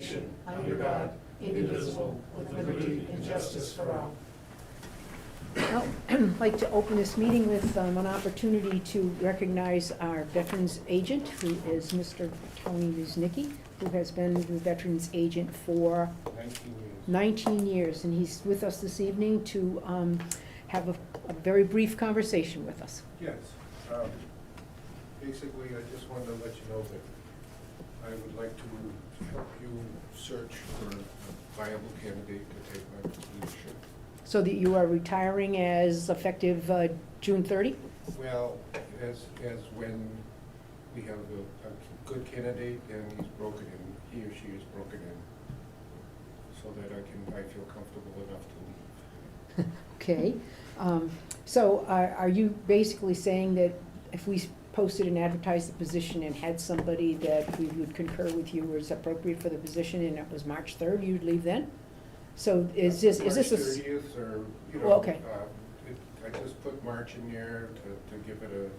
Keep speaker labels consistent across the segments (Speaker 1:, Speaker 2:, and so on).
Speaker 1: Nation, under God, indivisible, with liberty and justice for all.
Speaker 2: Well, I'd like to open this meeting with an opportunity to recognize our Veterans Agent, who is Mr. Tony Wisnicki, who has been the Veterans Agent for 19 years. And he's with us this evening to have a very brief conversation with us.
Speaker 3: Yes. Basically, I just wanted to let you know that I would like to help you search for a viable candidate to take my position.
Speaker 2: So that you are retiring as effective June 30?
Speaker 3: Well, as when we have a good candidate and he's broken in, he or she is broken in, so that I feel comfortable enough to leave.
Speaker 2: Okay. So are you basically saying that if we posted and advertised the position and had somebody that we would concur with you was appropriate for the position and it was March 3rd, you'd leave then? So is this a...
Speaker 3: March 30th or, you know,
Speaker 2: Well, okay.
Speaker 3: I just put March in there to give it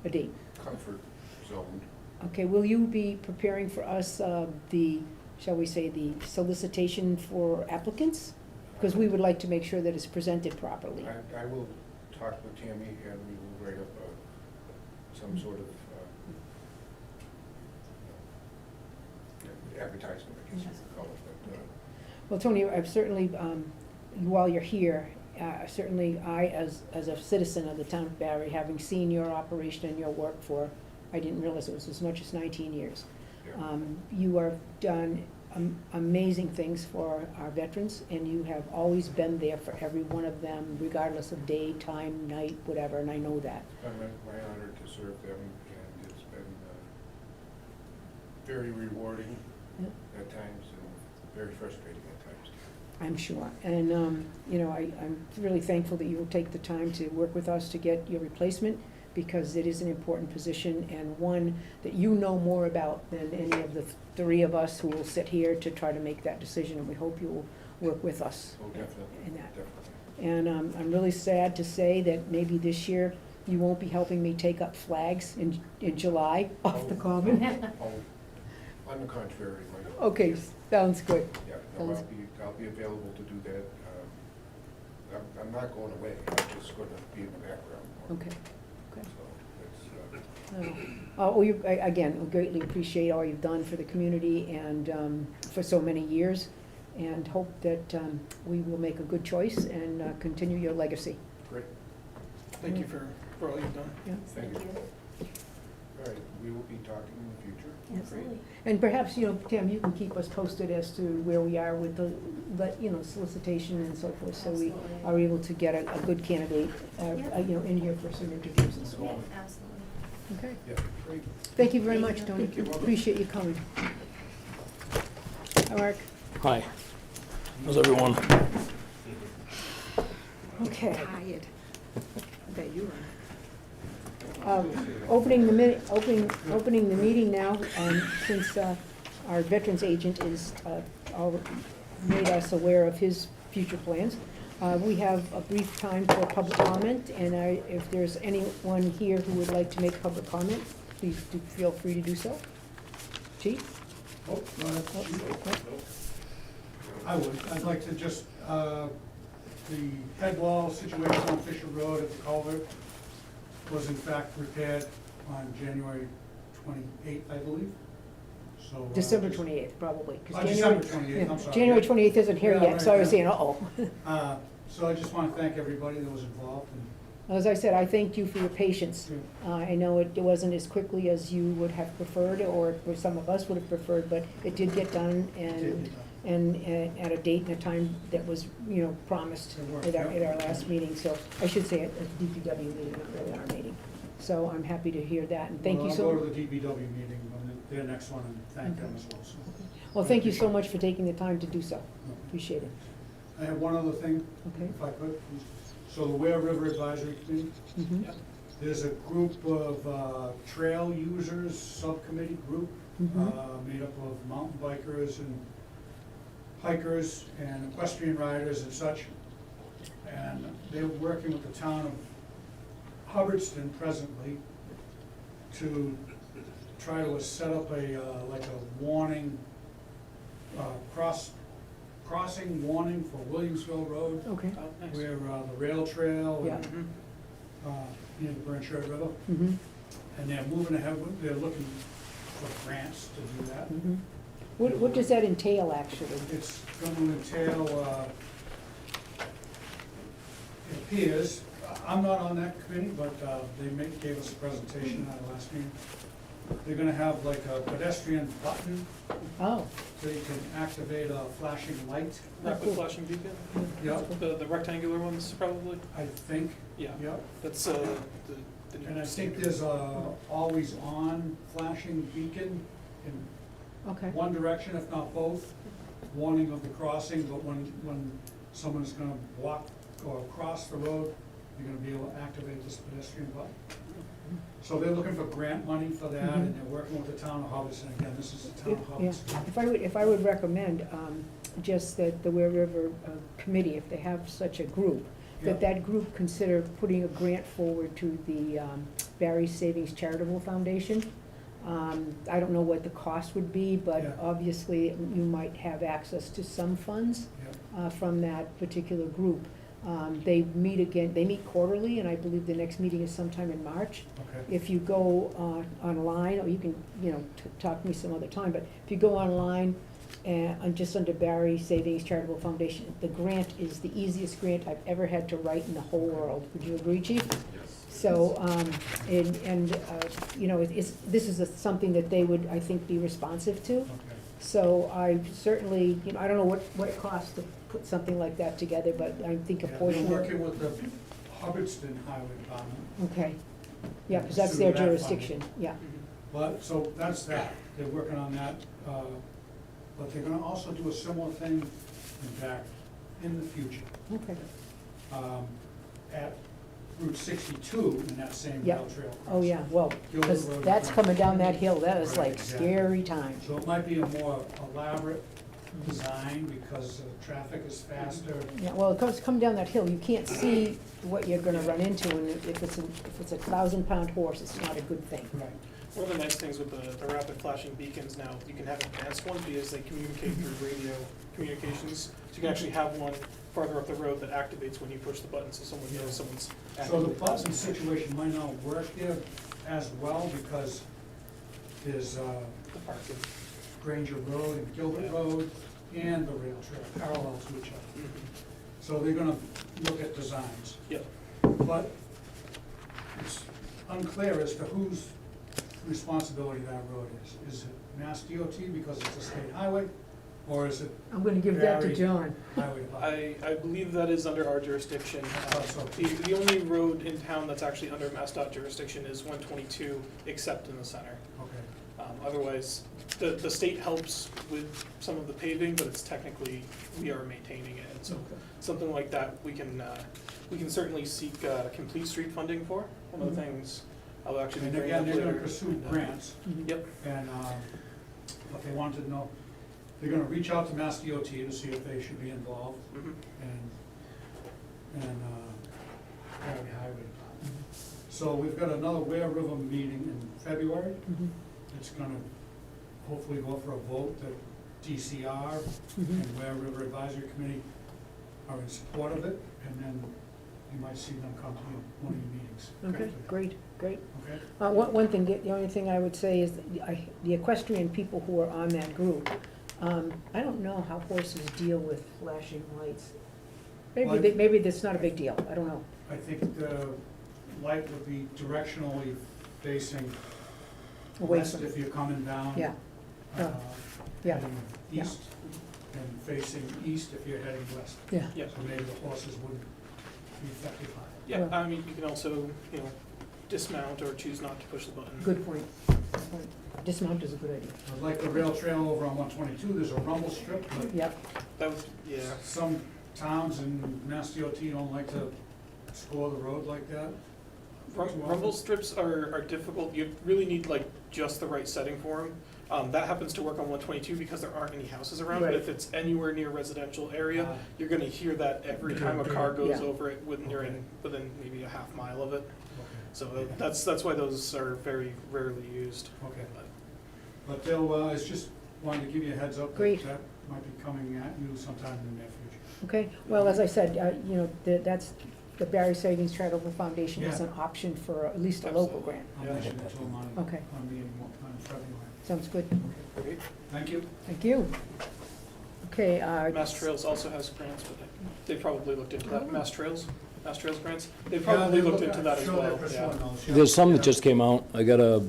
Speaker 2: A date.
Speaker 3: comfort zone.
Speaker 2: Okay, will you be preparing for us the, shall we say, the solicitation for applicants? Because we would like to make sure that it's presented properly.
Speaker 3: I will talk with Tammy and we will write up some sort of advertisement, I guess you could call it. But,
Speaker 2: Well, Tony, I've certainly, while you're here, certainly I, as a citizen of the town of Barre, having seen your operation and your work for, I didn't realize it was as much as 19 years.
Speaker 3: yeah.
Speaker 2: You have done amazing things for our veterans, and you have always been there for every one of them, regardless of day, time, night, whatever, and I know that.
Speaker 3: It's been my honor to serve them, and it's been very rewarding
Speaker 2: Yeah.
Speaker 3: at times and very frustrating at times.
Speaker 2: I'm sure. And, you know, I'm really thankful that you will take the time to work with us to get your replacement, because it is an important position and one that you know more about than any of the three of us who will sit here to try to make that decision. And we hope you will work with us
Speaker 3: Oh, definitely,
Speaker 2: in that.
Speaker 3: definitely.
Speaker 2: And I'm really sad to say that maybe this year you won't be helping me take up flags in July off the common.
Speaker 3: Oh, on the contrary, my.
Speaker 2: Okay, sounds good.
Speaker 3: Yeah, no,
Speaker 2: Sounds-
Speaker 3: I'll be available to do that. I'm not going away, I'm just gonna be in the background more.
Speaker 2: Okay, okay.
Speaker 3: So it's,
Speaker 2: Well, again, we greatly appreciate all you've done for the community and for so many years, and hope that we will make a good choice and continue your legacy.
Speaker 3: great,
Speaker 1: Thank you for all you've done.
Speaker 2: Yeah.
Speaker 3: thank you. All right, we will be talking in the future.
Speaker 2: Absolutely. And perhaps, you know, Tim, you can keep us posted as to where we are with the, you know, solicitation and so forth, so we
Speaker 4: Absolutely.
Speaker 2: are able to get a good candidate,
Speaker 4: Yep.
Speaker 2: you know, in here for some interviews and so
Speaker 4: Yeah,
Speaker 2: on.
Speaker 4: absolutely.
Speaker 2: Okay.
Speaker 3: Yeah, great.
Speaker 2: Thank you very much,
Speaker 4: Thank
Speaker 2: Tony.
Speaker 3: you.
Speaker 2: Appreciate you coming. Hi, Mark.
Speaker 5: Hi. How's everyone?
Speaker 2: Okay.
Speaker 4: Tired. I bet you are.
Speaker 2: Opening the meeting now, since our Veterans Agent is made us aware of his future plans. We have a brief time for public comment, and if there's anyone here who would like to make public comment, please do feel free to do so. Chief?
Speaker 6: Oh, no, that's- I would, I'd like to just, the head wall situation on Fisher Road at the culvert was in fact repaired on January 28th, I believe, so.
Speaker 2: December 28th, probably. 'cause
Speaker 6: December
Speaker 2: January-
Speaker 6: 28th, I'm
Speaker 2: yeah,
Speaker 6: sorry.
Speaker 2: January 28th isn't here
Speaker 6: Yeah,
Speaker 2: yet,
Speaker 6: right,
Speaker 2: so I was
Speaker 6: yeah.
Speaker 2: saying, uh-oh.
Speaker 6: So I just want to thank everybody that was involved, and
Speaker 2: As I said, I thank you for your patience.
Speaker 6: Yeah.
Speaker 2: I know it wasn't as quickly as you would have preferred, or some of us would have preferred, but it did get done,
Speaker 6: did
Speaker 2: and,
Speaker 6: get done.
Speaker 2: and at a date and a time that was, you know, promised
Speaker 6: It worked,
Speaker 2: at our,
Speaker 6: yeah.
Speaker 2: at our last meeting, so, I should say at the DPW meeting, not really our meeting. So I'm happy to hear that, and thank you so.
Speaker 6: I'll go to the DPW meeting, their next one, and thank them as well, so.
Speaker 2: Well, thank you so much for taking the time to do so. Appreciate it.
Speaker 6: I have one other thing,
Speaker 2: Okay.
Speaker 6: if I could. So the Ware River Advisory Committee,
Speaker 2: Mhm.
Speaker 6: there's a group of trail users, subcommittee group,
Speaker 2: Mhm.
Speaker 6: made up of mountain bikers and hikers and equestrian riders and such. And they're working with the town of Hubbardston presently to try to set up a, like a warning crossing warning for Williamsville Road,
Speaker 2: Okay.
Speaker 5: Oh, nice.
Speaker 6: where the rail trail,
Speaker 2: Yeah.
Speaker 5: Mhm.
Speaker 6: near the Bernshire River,
Speaker 2: Mm-hmm,
Speaker 6: and they're moving ahead, they're looking for grants to do that.
Speaker 2: mm-hmm. What does that entail, actually?
Speaker 6: It's going to entail, it appears, I'm not on that committee, but gave us a presentation at the last meeting. They're gonna have like a pedestrian button,
Speaker 2: Oh,
Speaker 6: so you can activate a flashing light.
Speaker 5: Rapid flashing beacon?
Speaker 6: Yep,
Speaker 5: The rectangular ones, probably?
Speaker 6: I think,
Speaker 5: Yeah.
Speaker 6: yep.
Speaker 5: That's, the new
Speaker 6: And I think
Speaker 5: standard.
Speaker 6: there's a always-on flashing beacon in
Speaker 2: okay.
Speaker 6: one direction, if not both, warning of the crossing, but when someone's gonna walk or cross the road, you're gonna be able to activate this pedestrian button. So they're looking for grant money for that, and they're working with the town of Hubbardston. Again, this is the town of
Speaker 2: Yeah,
Speaker 6: Hubbardston.
Speaker 2: if I would recommend, just that the Ware River Committee, if they have such a group,
Speaker 6: Yeah.
Speaker 2: that group consider putting a grant forward to the Barre Savings Charitable Foundation. I don't know what the cost would be, but
Speaker 6: Yeah.
Speaker 2: obviously you might have access to some funds
Speaker 6: Yeah.
Speaker 2: from that particular group. They meet quarterly, and I believe the next meeting is sometime in March.
Speaker 6: Okay,
Speaker 2: If you go online, or you can, talk to me some other time, but if you go online and just under Barre Savings Charitable Foundation, the grant is the easiest grant I've ever had to write in the whole world. Would you agree, Chief?
Speaker 3: Yes.
Speaker 2: So, this is something that they would, I think, be responsive to.
Speaker 6: okay.
Speaker 2: So I certainly, I don't know what it costs to put something like that together, but I think a
Speaker 6: Yeah,
Speaker 2: portion
Speaker 6: they're
Speaker 2: of.
Speaker 6: working with the Hubbardston Highway Department.
Speaker 2: Okay, yeah, because that's their
Speaker 6: Through that
Speaker 2: jurisdiction, yeah.
Speaker 5: Mhm.
Speaker 6: But, so that's that, they're working on that, but they're gonna also do a similar thing, in fact, in the future,
Speaker 2: Okay.
Speaker 6: at Route 62 in that same
Speaker 2: Yeah.
Speaker 6: rail trail.
Speaker 2: Oh, yeah, well,
Speaker 6: Gilbert
Speaker 2: because
Speaker 6: Road
Speaker 2: that's
Speaker 6: crossing.
Speaker 2: coming down that hill, that is
Speaker 6: Right,
Speaker 2: like
Speaker 6: exactly.
Speaker 2: scary time.
Speaker 6: So it might be a more elaborate design because traffic is faster.
Speaker 2: Yeah, well, it comes, come down that hill, you can't see what you're gonna run into, and if it's a 1,000-pound horse, it's not a good thing.
Speaker 6: Right.
Speaker 5: One of the nice things with the rapid flashing beacons now, you can have advanced ones because they communicate through radio communications. So you can actually have one farther up the road that activates when you push the button, so someone knows someone's
Speaker 6: So the
Speaker 5: actively
Speaker 6: button
Speaker 5: crossing.
Speaker 6: situation might not work there as well because there's
Speaker 5: The parking.
Speaker 6: Granger Road and Gilbert
Speaker 5: Yeah.
Speaker 6: Road and the rail trail parallel to each other.
Speaker 5: Mhm.
Speaker 6: So they're gonna look at designs.
Speaker 5: Yep.
Speaker 6: But it's unclear as to whose responsibility that road is. Is it Mass DOT because it's a state highway, or is it
Speaker 2: I'm gonna give that to
Speaker 6: Barry.
Speaker 2: John.
Speaker 6: highway department?
Speaker 5: I believe that is under our jurisdiction.
Speaker 6: thought so.
Speaker 5: The only road in town that's actually under MassDOT jurisdiction is 122, except in the center.
Speaker 6: Okay,
Speaker 5: Otherwise, the state helps with some of the paving, but it's technically, we are maintaining it. And so something like that, we can certainly seek complete street funding for. One of the things I'll actually be
Speaker 6: and
Speaker 5: bringing
Speaker 6: again,
Speaker 5: up
Speaker 6: they're gonna
Speaker 5: later.
Speaker 6: pursue grants,
Speaker 2: Mhm.
Speaker 5: Yep.
Speaker 6: and what they wanted to know, they're gonna reach out to Mass DOT to see if they should be involved,
Speaker 5: Mhm.
Speaker 6: and Barry Highway Department. So we've got another Ware River meeting in February.
Speaker 2: Mhm.
Speaker 6: It's gonna hopefully go for a vote that DCR
Speaker 2: Mhm.
Speaker 6: and Ware River Advisory Committee are in support of it, and then you might see them come to one of your meetings.
Speaker 2: Okay, great, great.
Speaker 6: Okay?
Speaker 2: One thing, the only thing I would say is, the equestrian people who are on that group, I don't know how horses deal with flashing lights.
Speaker 6: Well,
Speaker 2: Maybe that's not a big deal, I don't know.
Speaker 6: I think the light would be directionally facing
Speaker 2: Away
Speaker 6: west
Speaker 2: from,
Speaker 6: if you're coming down.
Speaker 2: yeah,
Speaker 6: uh,
Speaker 2: yeah,
Speaker 6: heading
Speaker 2: yeah.
Speaker 6: east, and facing east if you're heading west.
Speaker 2: yeah.
Speaker 5: Yep.
Speaker 6: So maybe the horses wouldn't be affected by it.
Speaker 5: Yeah,
Speaker 2: Well-
Speaker 5: I mean, you can also, dismount or choose not to push the button.
Speaker 2: Good point, good point. Dismount is a good idea.
Speaker 6: Like the rail trail over on 122, there's a rumble strip, but
Speaker 2: Yep,
Speaker 5: That was, yeah.
Speaker 6: some towns in Mass DOT don't like to score the road like that.
Speaker 5: Rumble strips are difficult. You really need like just the right setting for them. That happens to work on 122 because there aren't any houses around. But
Speaker 2: Right.
Speaker 5: if it's anywhere near a residential area,
Speaker 6: Ah.
Speaker 5: you're going to hear that every time a car goes
Speaker 2: Yeah.
Speaker 5: over it when you're
Speaker 6: Okay.
Speaker 5: within maybe a half mile of it.
Speaker 6: Okay.
Speaker 5: So that's why those are very rarely used.
Speaker 6: Okay,
Speaker 5: But
Speaker 6: but they'll, it's just wanted to give you a heads up that
Speaker 2: Great.
Speaker 6: that might be coming at you sometime in the near future.
Speaker 2: Okay, well, as I said, you know, that's, the Barre Savings Charitable Foundation is
Speaker 6: Yeah.
Speaker 2: an option for at least a local
Speaker 5: Absolutely.
Speaker 2: grant.
Speaker 6: I'll mention it to them on,
Speaker 2: Okay.
Speaker 6: on meeting on February.
Speaker 2: Sounds good.
Speaker 5: Great.
Speaker 6: Thank you.
Speaker 2: Thank you. Okay,
Speaker 5: Mass Trails also has grants, but they probably looked into that.
Speaker 2: Oh.
Speaker 5: Mass Trails grants, they
Speaker 6: Yeah,
Speaker 5: probably
Speaker 6: they
Speaker 5: looked
Speaker 6: look-
Speaker 5: into that as
Speaker 6: sure they're
Speaker 5: well, yeah.
Speaker 6: pursuing those, yeah.
Speaker 7: There's some that
Speaker 6: Yeah.
Speaker 7: just came out. I got a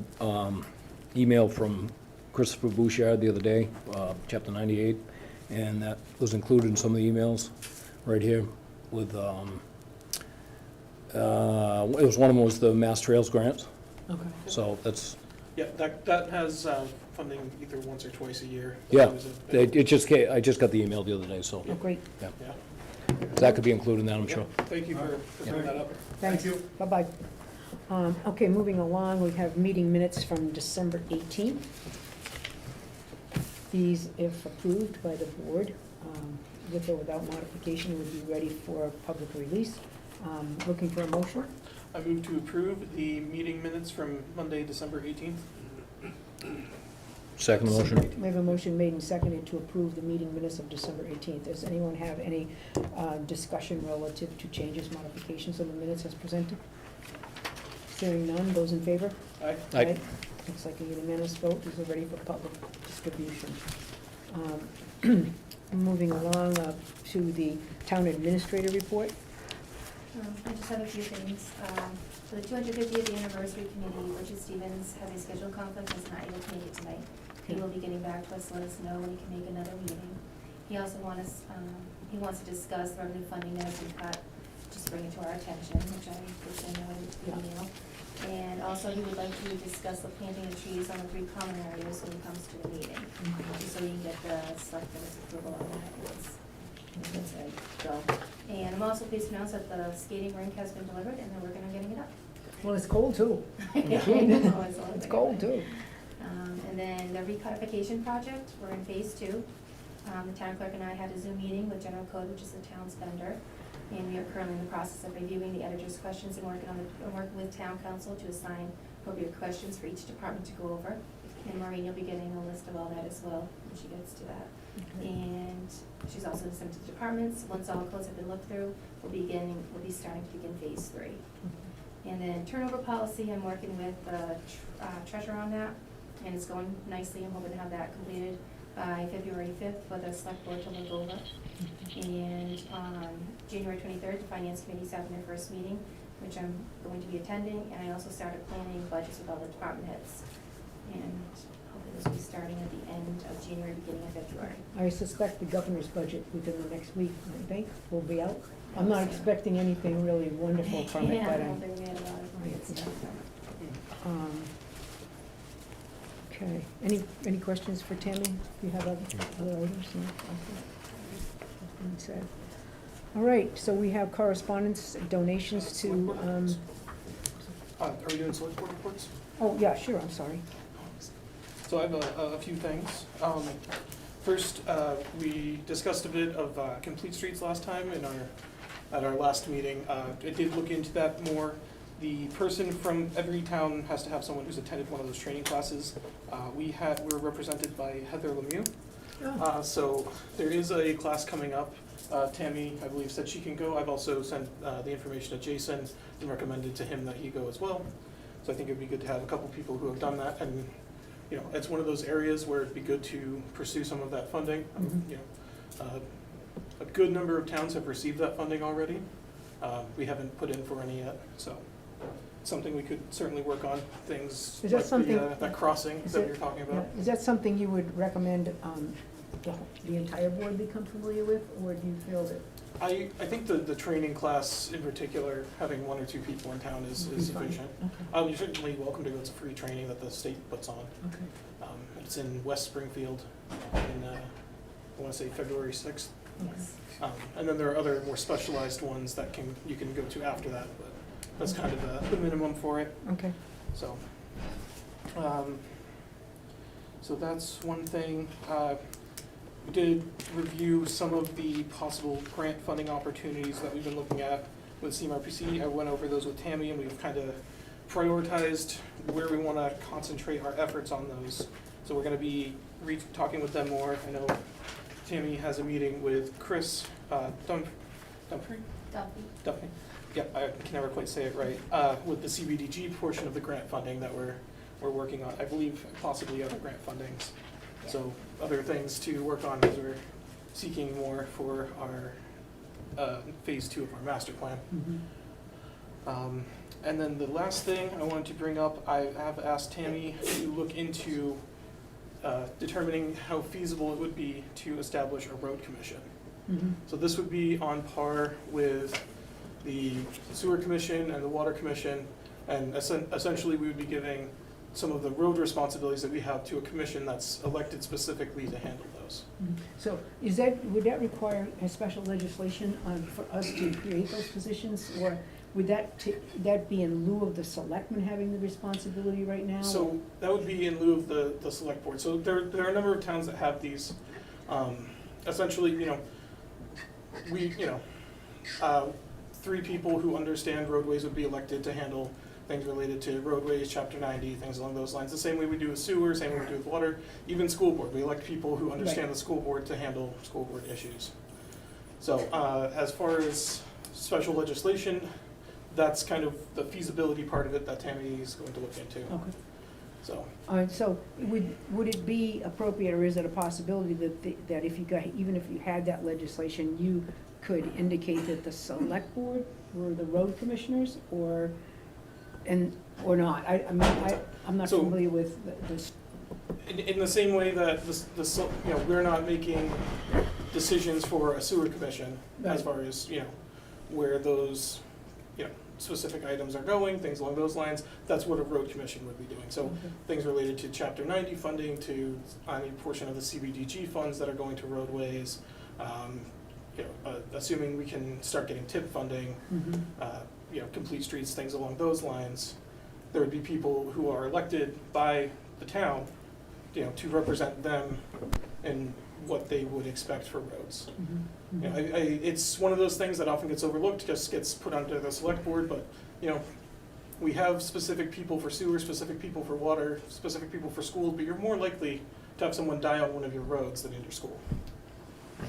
Speaker 7: email from Christopher Bouchard the other day, chapter 98, and that was included in some of the emails right here with, it was one of them was the Mass Trails grants,
Speaker 2: okay.
Speaker 7: so that's,
Speaker 5: Yeah, that has funding either once or twice a year.
Speaker 7: yeah,
Speaker 5: There's a-
Speaker 7: it just came, I just got the email the other day, so
Speaker 2: Oh, great,
Speaker 5: Yeah.
Speaker 7: that could be included in that, I'm
Speaker 5: Yeah,
Speaker 7: sure.
Speaker 5: Thank you for bringing that up.
Speaker 2: thanks.
Speaker 6: Thank you.
Speaker 2: Bye-bye. Okay, moving along, we have meeting minutes from December 18th. These, if approved by the board, with or without modification, would be ready for public release. Looking for a motion?
Speaker 5: I move to approve the meeting minutes from Monday, December 18th.
Speaker 7: Second motion.
Speaker 2: We have a motion made and seconded to approve the meeting minutes of December 18th. Does anyone have any discussion relative to changes, modifications of the minutes as presented? Hearing none, those in favor?
Speaker 5: Aye.
Speaker 7: Aye.
Speaker 2: Looks like a unanimous vote. These are ready for public distribution. Moving along to the town administrator report.
Speaker 8: I just have a few things. For the 250th anniversary committee, Richard Stevens has a scheduled conflict and is not able to make it tonight. He will be getting back to us, let us know when he can make another meeting. He also wants to discuss the revenue funding that we've got, just bring it to our attention, which I know in the email. And also, he would like to discuss the planting of trees on the 3 common areas when he comes to the meeting, just so we can get the selectmen's approval on that once I go. And I'm also pleased to announce that the skating rink has been delivered and they're working on getting it up.
Speaker 2: Well, it's cold too.
Speaker 8: I know,
Speaker 2: It's cold too.
Speaker 8: And then the recodification project, we're in phase 2. The town clerk and I had a Zoom meeting with General Code, which is the town's vendor. And we are currently in the process of reviewing the editor's questions and working with town council to assign appropriate questions for each department to go over. And Maureen, you'll be getting a list of all that as well when she gets to that. And she's also sent to the departments. Once all codes have been looked through, we'll be starting to begin phase 3. And then turnover policy, I'm working with the treasurer on that, and it's going nicely. I'm hoping to have that completed by February 5th for the select board to look over. And on January 23rd, the finance committee's having their first meeting, which I'm going to be attending, and I also started planning budgets with all the department heads. And hopefully this will be starting at the end of January, beginning of February.
Speaker 2: I suspect the governor's budget within the next week, I think, will be out. I'm not expecting anything really wonderful from it,
Speaker 8: Yeah,
Speaker 2: but
Speaker 8: I don't think we had a lot of good stuff.
Speaker 2: okay. Any questions for Tammy? You have other items? No? Okay. Nothing said. All right, so we have correspondence, donations to,
Speaker 5: Are we doing select board reports?
Speaker 2: oh, yeah, sure, I'm sorry.
Speaker 5: So I have a few things. First, we discussed a bit of complete streets last time at our last meeting. I did look into that more. The person from every town has to have someone who's attended one of those training classes. We're represented by Heather Lemieux. So there is a class coming up. Tammy, I believe, said she can go. I've also sent the information to Jason and recommended to him that he go as well. So I think it'd be good to have a couple people who have done that, and you know, it's one of those areas where it'd be good to pursue some of that funding.
Speaker 2: Mhm.
Speaker 5: You know, a good number of towns have received that funding already. We haven't put in for any yet, so something we could certainly work on. Things
Speaker 2: Is that
Speaker 5: like
Speaker 2: something-
Speaker 5: that crossing
Speaker 2: is
Speaker 5: that
Speaker 2: it-
Speaker 5: you're talking
Speaker 2: Yeah,
Speaker 5: about.
Speaker 2: is that something you would recommend the entire board become familiar with, or do you feel that?
Speaker 5: I think the training class in particular, having 1 or 2 people in town is
Speaker 2: would be fine?
Speaker 5: sufficient.
Speaker 2: Okay,
Speaker 5: You're certainly welcome to go. It's a free training that the state puts on.
Speaker 2: okay.
Speaker 5: It's in West Springfield in, I want to say February 6th.
Speaker 8: Yes.
Speaker 5: And then there are other more specialized ones that you can go to after that, but that's kind of the minimum for it.
Speaker 2: Okay.
Speaker 5: So, so that's one thing. We did review some of the possible grant funding opportunities that we've been looking at with CMRPC. I went over those with Tammy, and we've kind of prioritized where we want to concentrate our efforts on those. So we're gonna be talking with them more. I know Tammy has a meeting with Chris, Dumphrey?
Speaker 8: Duffy.
Speaker 5: Duffy. Yeah, I can never quite say it right, with the CBDG portion of the grant funding that we're working on. I believe possibly other grant fundings. So other things to work on as we're seeking more for our phase 2 of our master plan. And then the last thing I wanted to bring up, I have asked Tammy to look into determining how feasible it would be to establish a road commission. So this would be on par with the sewer commission and the water commission, and essentially we would be giving some of the road responsibilities that we have to a commission that's elected specifically to handle those.
Speaker 2: So would that require a special legislation for us to create those positions? Or would that be in lieu of the selectmen having the responsibility right now?
Speaker 5: So that would be in lieu of the select board. So there are a number of towns that have these. Essentially, we, 3 people who understand roadways would be elected to handle things related to roadways, chapter 90, things along those lines. The same way we do with sewer, same way we do with water, even school board. We elect people who understand the school board to handle school board issues. So as far as special legislation, that's kind of the feasibility part of it that Tammy is going to look into.
Speaker 2: Okay.
Speaker 5: So.
Speaker 2: So would it be appropriate, or is it a possibility that if you got, even if you had that legislation, you could indicate that the select board were the road commissioners, or not? I'm not
Speaker 5: So-
Speaker 2: familiar with this.
Speaker 5: In the same way that we're not making decisions for a sewer commission as far as, where those, specific items are going, things along those lines, that's what a road commission would be doing. So things related to chapter 90 funding, to any portion of the CBDG funds that are going to roadways, assuming we can start getting TIP funding, complete streets, things along those lines, there would be people who are elected by the town, to represent them in what they would expect for roads. It's one of those things that often gets overlooked, just gets put under the select board, but, we have specific people for sewer, specific people for water, specific people for schools, but you're more likely to have someone die on one of your roads than in your school.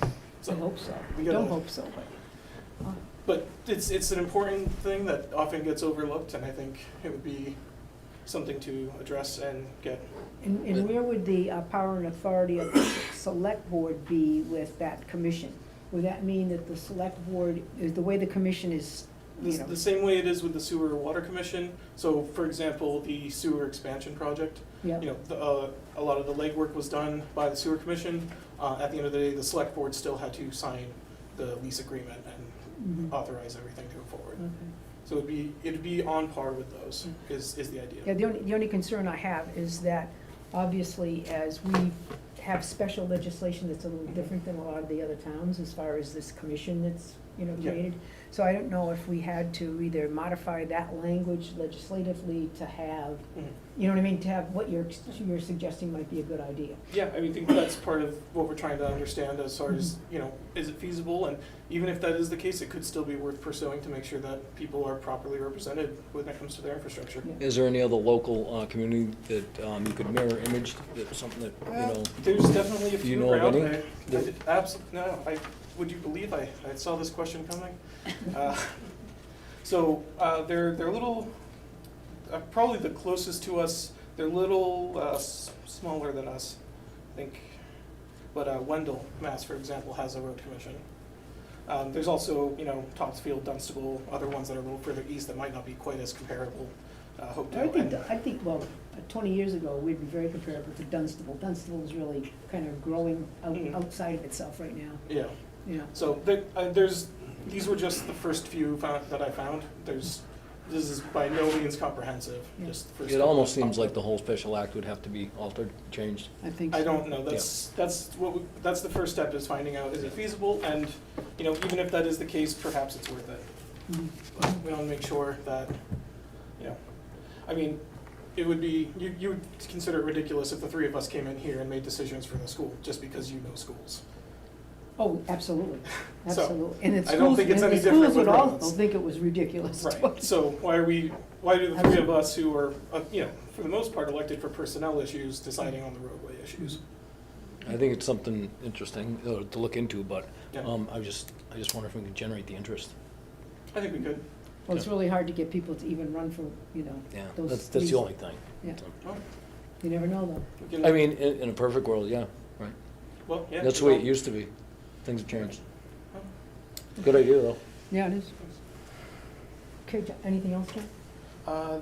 Speaker 2: I hope so.
Speaker 5: we gotta-
Speaker 2: Don't hope so, but.
Speaker 5: But it's an important thing that often gets overlooked, and I think it would be something to address and get.
Speaker 2: And where would the power and authority of the select board be with that commission? Would that mean that the select board, is the way the commission is,
Speaker 5: The same way it is with the sewer water commission. So, for example, the sewer expansion project,
Speaker 2: yeah,
Speaker 5: a lot of the legwork was done by the sewer commission. At the end of the day, the select board still had to sign the lease agreement and authorize everything to go forward.
Speaker 2: okay.
Speaker 5: So it'd be on par with those, is the idea.
Speaker 2: Yeah, the only concern I have is that, obviously, as we have special legislation that's a little different than a lot of the other towns as far as this commission that's,
Speaker 5: Yeah.
Speaker 2: created. So I don't know if we had to either modify that language legislatively to have,
Speaker 5: Mhm.
Speaker 2: to have what you're suggesting might be a good idea.
Speaker 5: Yeah, I think that's part of what we're trying to understand as far as, is it feasible? And even if that is the case, it could still be worth pursuing to make sure that people are properly represented when it comes to their infrastructure.
Speaker 2: Yeah.
Speaker 7: Is there any other local community that you could mirror image, that something that,
Speaker 5: There's definitely a
Speaker 7: Do you
Speaker 5: few
Speaker 7: know of
Speaker 5: around.
Speaker 7: any?
Speaker 5: Would you believe I saw this question coming? So they're a little, probably the closest to us. They're a little smaller than us, I think. But Wendell, Mass, for example, has a road commission. There's also, Topsfield, Dunstable, other ones that are a little further east that might not be quite as comparable.
Speaker 2: I think, 20 years ago, we'd be very comparable to Dunstable. Dunstable is really kind of growing
Speaker 5: Mhm.
Speaker 2: outside of itself right now,
Speaker 5: Yeah. So these were just the first few that I found. This is by no means comprehensive.
Speaker 2: Yeah.
Speaker 5: Just the first
Speaker 7: it
Speaker 5: couple.
Speaker 7: almost seems like the whole special act would have to be altered, changed.
Speaker 2: I think.
Speaker 5: I don't know. That's the first step, is finding out, is it feasible, and even if that is the case, perhaps it's worth it.
Speaker 2: Mhm.
Speaker 5: But we want to make sure that it would be, you would consider it ridiculous if the 3 of us came in here and made decisions for the school just because you know schools.
Speaker 2: Oh, absolutely,
Speaker 5: So,
Speaker 2: absolutely. And the
Speaker 5: I don't think it's
Speaker 2: schools,
Speaker 5: any
Speaker 2: and the
Speaker 5: different
Speaker 2: schools would
Speaker 5: with
Speaker 2: also
Speaker 5: roads.
Speaker 2: think it was ridiculous.
Speaker 5: Right. So why do the 3 of us who are for the most part, elected for personnel issues, deciding on the roadway issues.
Speaker 7: I think it's something interesting to look into, but
Speaker 5: Yeah.
Speaker 7: I just wonder if we can generate the interest.
Speaker 5: I think we could.
Speaker 2: Well, it's really hard to get people to even run for,
Speaker 7: Yeah,
Speaker 2: those
Speaker 7: that's
Speaker 2: three-
Speaker 7: the only thing.
Speaker 2: Yeah.
Speaker 7: So,
Speaker 5: Oh,
Speaker 2: You never know, though.
Speaker 5: we can-
Speaker 7: I mean, in a perfect world, yeah, right.
Speaker 5: Well, yeah.
Speaker 7: That's the way it used to be. Things have changed.
Speaker 5: Oh.
Speaker 7: Good idea, though.
Speaker 2: Yeah, it is. Okay, anything else, John?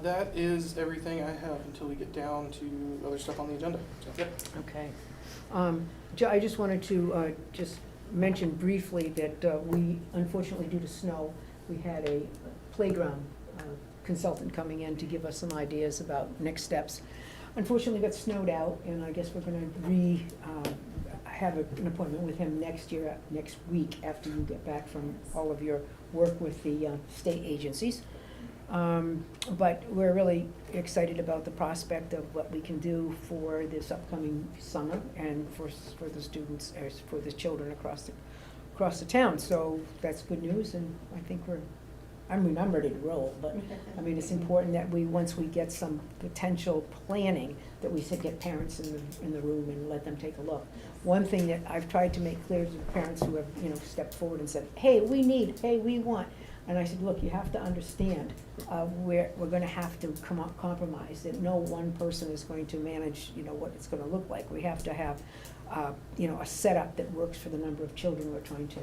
Speaker 5: That is everything I have until we get down to other stuff on the agenda. So, yep.
Speaker 2: Okay. I just wanted to just mention briefly that we, unfortunately due to snow, we had a playground consultant coming in to give us some ideas about next steps. Unfortunately, got snowed out, and I guess we're gonna have an appointment with him next week, after you get back from all of your work with the state agencies. But we're really excited about the prospect of what we can do for this upcoming summer and for the students, for the children across the town. So that's good news, and I think I'm ready to roll, but, I mean, it's important that once we get some potential planning, that we get parents in the room and let them take a look. One thing that I've tried to make clear to the parents who have, stepped forward and said, hey, we want. And I said, look, you have to understand, we're gonna have to compromise, that no one person is going to manage, what it's gonna look like. We have to have, a setup that works for the number of children we're trying to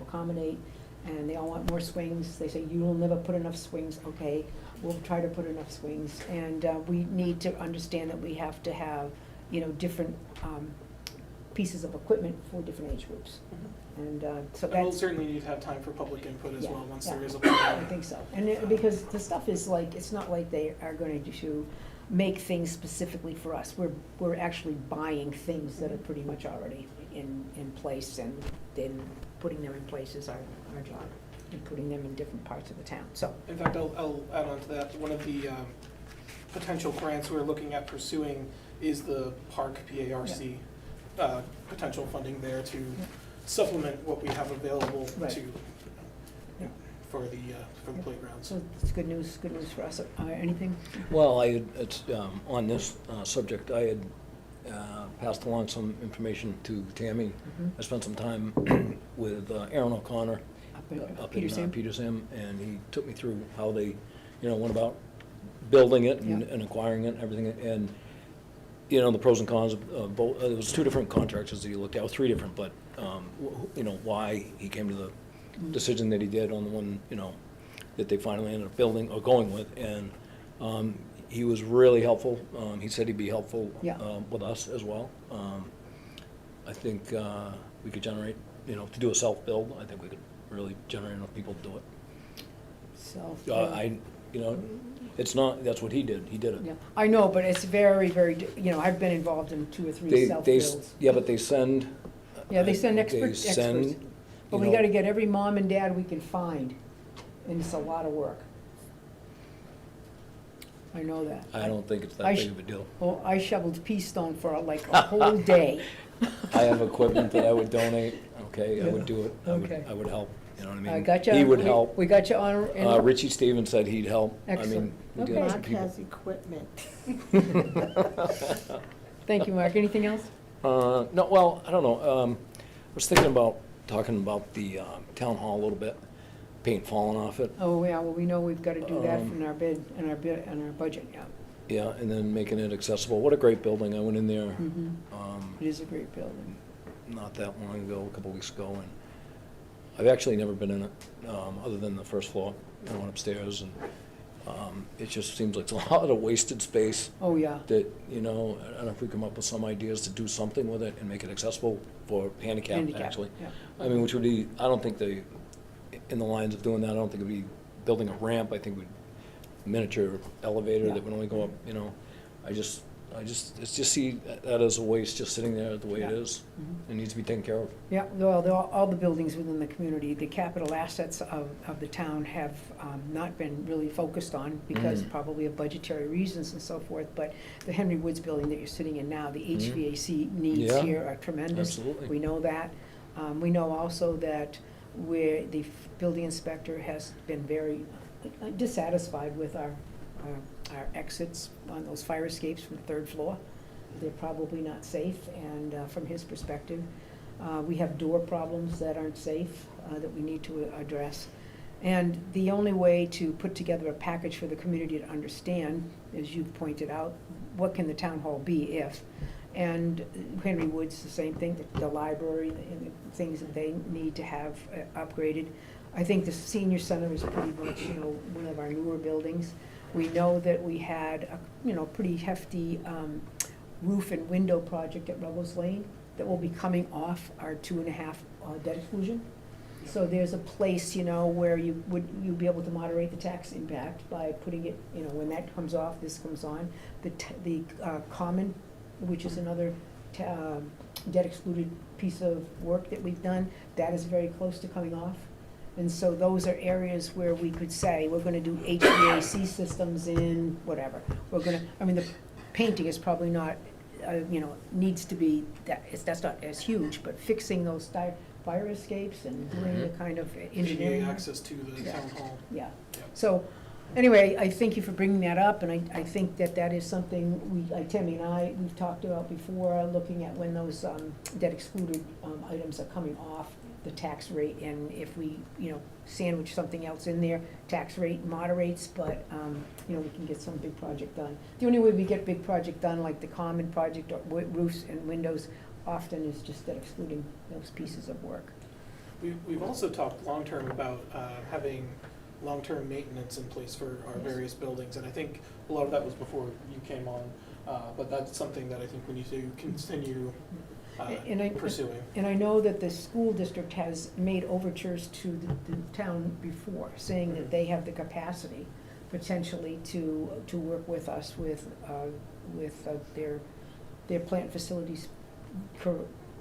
Speaker 2: accommodate. And they all want more swings. They say, you will never put enough swings. Okay, we'll try to put enough swings. And we need to understand that we have to have, different pieces of equipment for different age groups. And so
Speaker 5: And we'll
Speaker 2: that's,
Speaker 5: certainly need to have time for public input as
Speaker 2: Yeah,
Speaker 5: well, once
Speaker 2: yeah.
Speaker 5: there is a
Speaker 2: I
Speaker 5: plan.
Speaker 2: think so. And because the stuff is like, it's not like they are going to make things specifically for us. We're actually buying things that are pretty much already in place, and then putting them in place is our job, and putting them in different parts of the town, so.
Speaker 5: In fact, I'll add on to that, one of the potential grants we're looking at pursuing is the Park PARC, potential funding there to supplement what we have available
Speaker 2: Right.
Speaker 5: to,
Speaker 2: Yeah.
Speaker 5: for the playgrounds.
Speaker 2: So it's good news for us. Anything?
Speaker 7: Well, on this subject, I had passed along some information to Tammy.
Speaker 2: Mhm.
Speaker 7: I spent some time with Aaron O'Connor up in
Speaker 2: Peterson?
Speaker 7: Petersham, and he took me through how they, went about building it and
Speaker 2: Yeah.
Speaker 7: and acquiring it and everything. And, the pros and cons of both. There was 2 different contractors that he looked at, or 3 different, but, why he came to the decision that he did on the one, that they finally ended up building or going with. And he was really helpful. He said he'd be helpful
Speaker 2: Yeah.
Speaker 7: with us as well. I think we could generate, to do a self-build, I think we could really generate enough people to do it.
Speaker 2: So.
Speaker 7: It's not, that's what he did. He did it.
Speaker 2: Yeah, I know, but it's very, very, I've been involved in 2 or 3
Speaker 7: They,
Speaker 2: self-builds.
Speaker 7: yeah, but they send.
Speaker 2: Yeah, they send
Speaker 7: they
Speaker 2: experts.
Speaker 7: send,
Speaker 2: But
Speaker 7: you
Speaker 2: we
Speaker 7: know,
Speaker 2: gotta get every mom and dad we can find, and it's a lot of work. I know that.
Speaker 7: I don't think it's
Speaker 2: I
Speaker 7: that
Speaker 2: sh-
Speaker 7: big of a deal.
Speaker 2: Well, I shoveled pea stone for like a whole day.
Speaker 7: I have equipment that I would donate, okay, I
Speaker 2: Yeah,
Speaker 7: would do it.
Speaker 2: okay.
Speaker 7: I would help, you know what I mean?
Speaker 2: I got you.
Speaker 7: He would help.
Speaker 2: We got you on. and-
Speaker 7: Richie Stevens said he'd help.
Speaker 2: Excellent.
Speaker 7: I mean, we did
Speaker 2: Okay.
Speaker 7: have some
Speaker 4: Mark
Speaker 7: people.
Speaker 4: has equipment.
Speaker 2: Thank you, Mark. Anything else?
Speaker 7: No, well, I don't know. I was thinking about talking about the town hall a little bit, paint falling off it.
Speaker 2: Oh, yeah, well, we know we've gotta do that
Speaker 7: Um,
Speaker 2: in our budget, yeah.
Speaker 7: Yeah, and then making it accessible. What a great building. I went in there
Speaker 2: Mhm. It is a great building.
Speaker 7: not that long ago, a couple weeks ago, and I've actually never been in it, other than the first floor. I went upstairs, and it just seems like it's a lot of wasted space
Speaker 2: Oh, yeah.
Speaker 7: that, I don't know if we come up with some ideas to do something with it and make it accessible for handicap,
Speaker 2: Handicap,
Speaker 7: actually.
Speaker 2: yeah.
Speaker 7: I mean, which would be, I don't think in the lines of doing that, I don't think it'd be building a ramp. I think we'd miniature elevator
Speaker 2: Yeah.
Speaker 7: that would only go up, it's just see that as a waste, just sitting there the way it
Speaker 2: Yeah.
Speaker 7: is.
Speaker 2: Mhm.
Speaker 7: It needs to be taken care of.
Speaker 2: Yeah, well, all the buildings within the community, the capital assets of the town have not been really focused on because
Speaker 7: Mm.
Speaker 2: probably of budgetary reasons and so forth, but the Henry Woods building that you're sitting in now, the
Speaker 7: Mhm.
Speaker 2: HVAC needs
Speaker 7: Yeah,
Speaker 2: here are tremendous.
Speaker 7: absolutely.
Speaker 2: We know that. We know also that the building inspector has been very dissatisfied with our our exits on those fire escapes from the third floor. They're probably not safe, and from his perspective, we have door problems that aren't safe, that we need to address. And the only way to put together a package for the community to understand, as you've pointed out, what can the town hall be if? And Henry Woods, the same thing, the library and the things that they need to have upgraded. I think the senior center is pretty much, one of our newer buildings. We know that we had a, pretty hefty roof and window project at Rebels Lane that will be coming off our 2.5 debt exclusion. So there's a place, where you'd be able to moderate the tax impact by putting it, when that comes off, this comes on. The common, which is another debt excluded piece of work that we've done, that is very close to coming off. And so those are areas where we could say, we're gonna do HVAC systems in whatever. The painting is probably not, needs to be, that's not as huge, but fixing those fire escapes and doing the kind of engineering.
Speaker 5: ADA access to the
Speaker 2: Yeah.
Speaker 5: town hall.
Speaker 2: Yeah,
Speaker 5: Yeah.
Speaker 2: so, anyway, I thank you for bringing that up, and I think that is something Tammy and I, we've talked about before, looking at when those debt excluded items are coming off the tax rate, and if we, sandwich something else in there, tax rate moderates, but, we can get some big project done. The only way we get big project done, like the common project, or roofs and windows, often is just debt excluding those pieces of work.
Speaker 5: We've also talked long-term about having long-term maintenance in place for our
Speaker 2: Yes.
Speaker 5: various buildings, and I think a lot of that was before you came on, but that's something that I think we need to continue pursuing.
Speaker 2: And I know that the school district has made overtures to the town before, saying that they have the capacity potentially to work with us with their plant facilities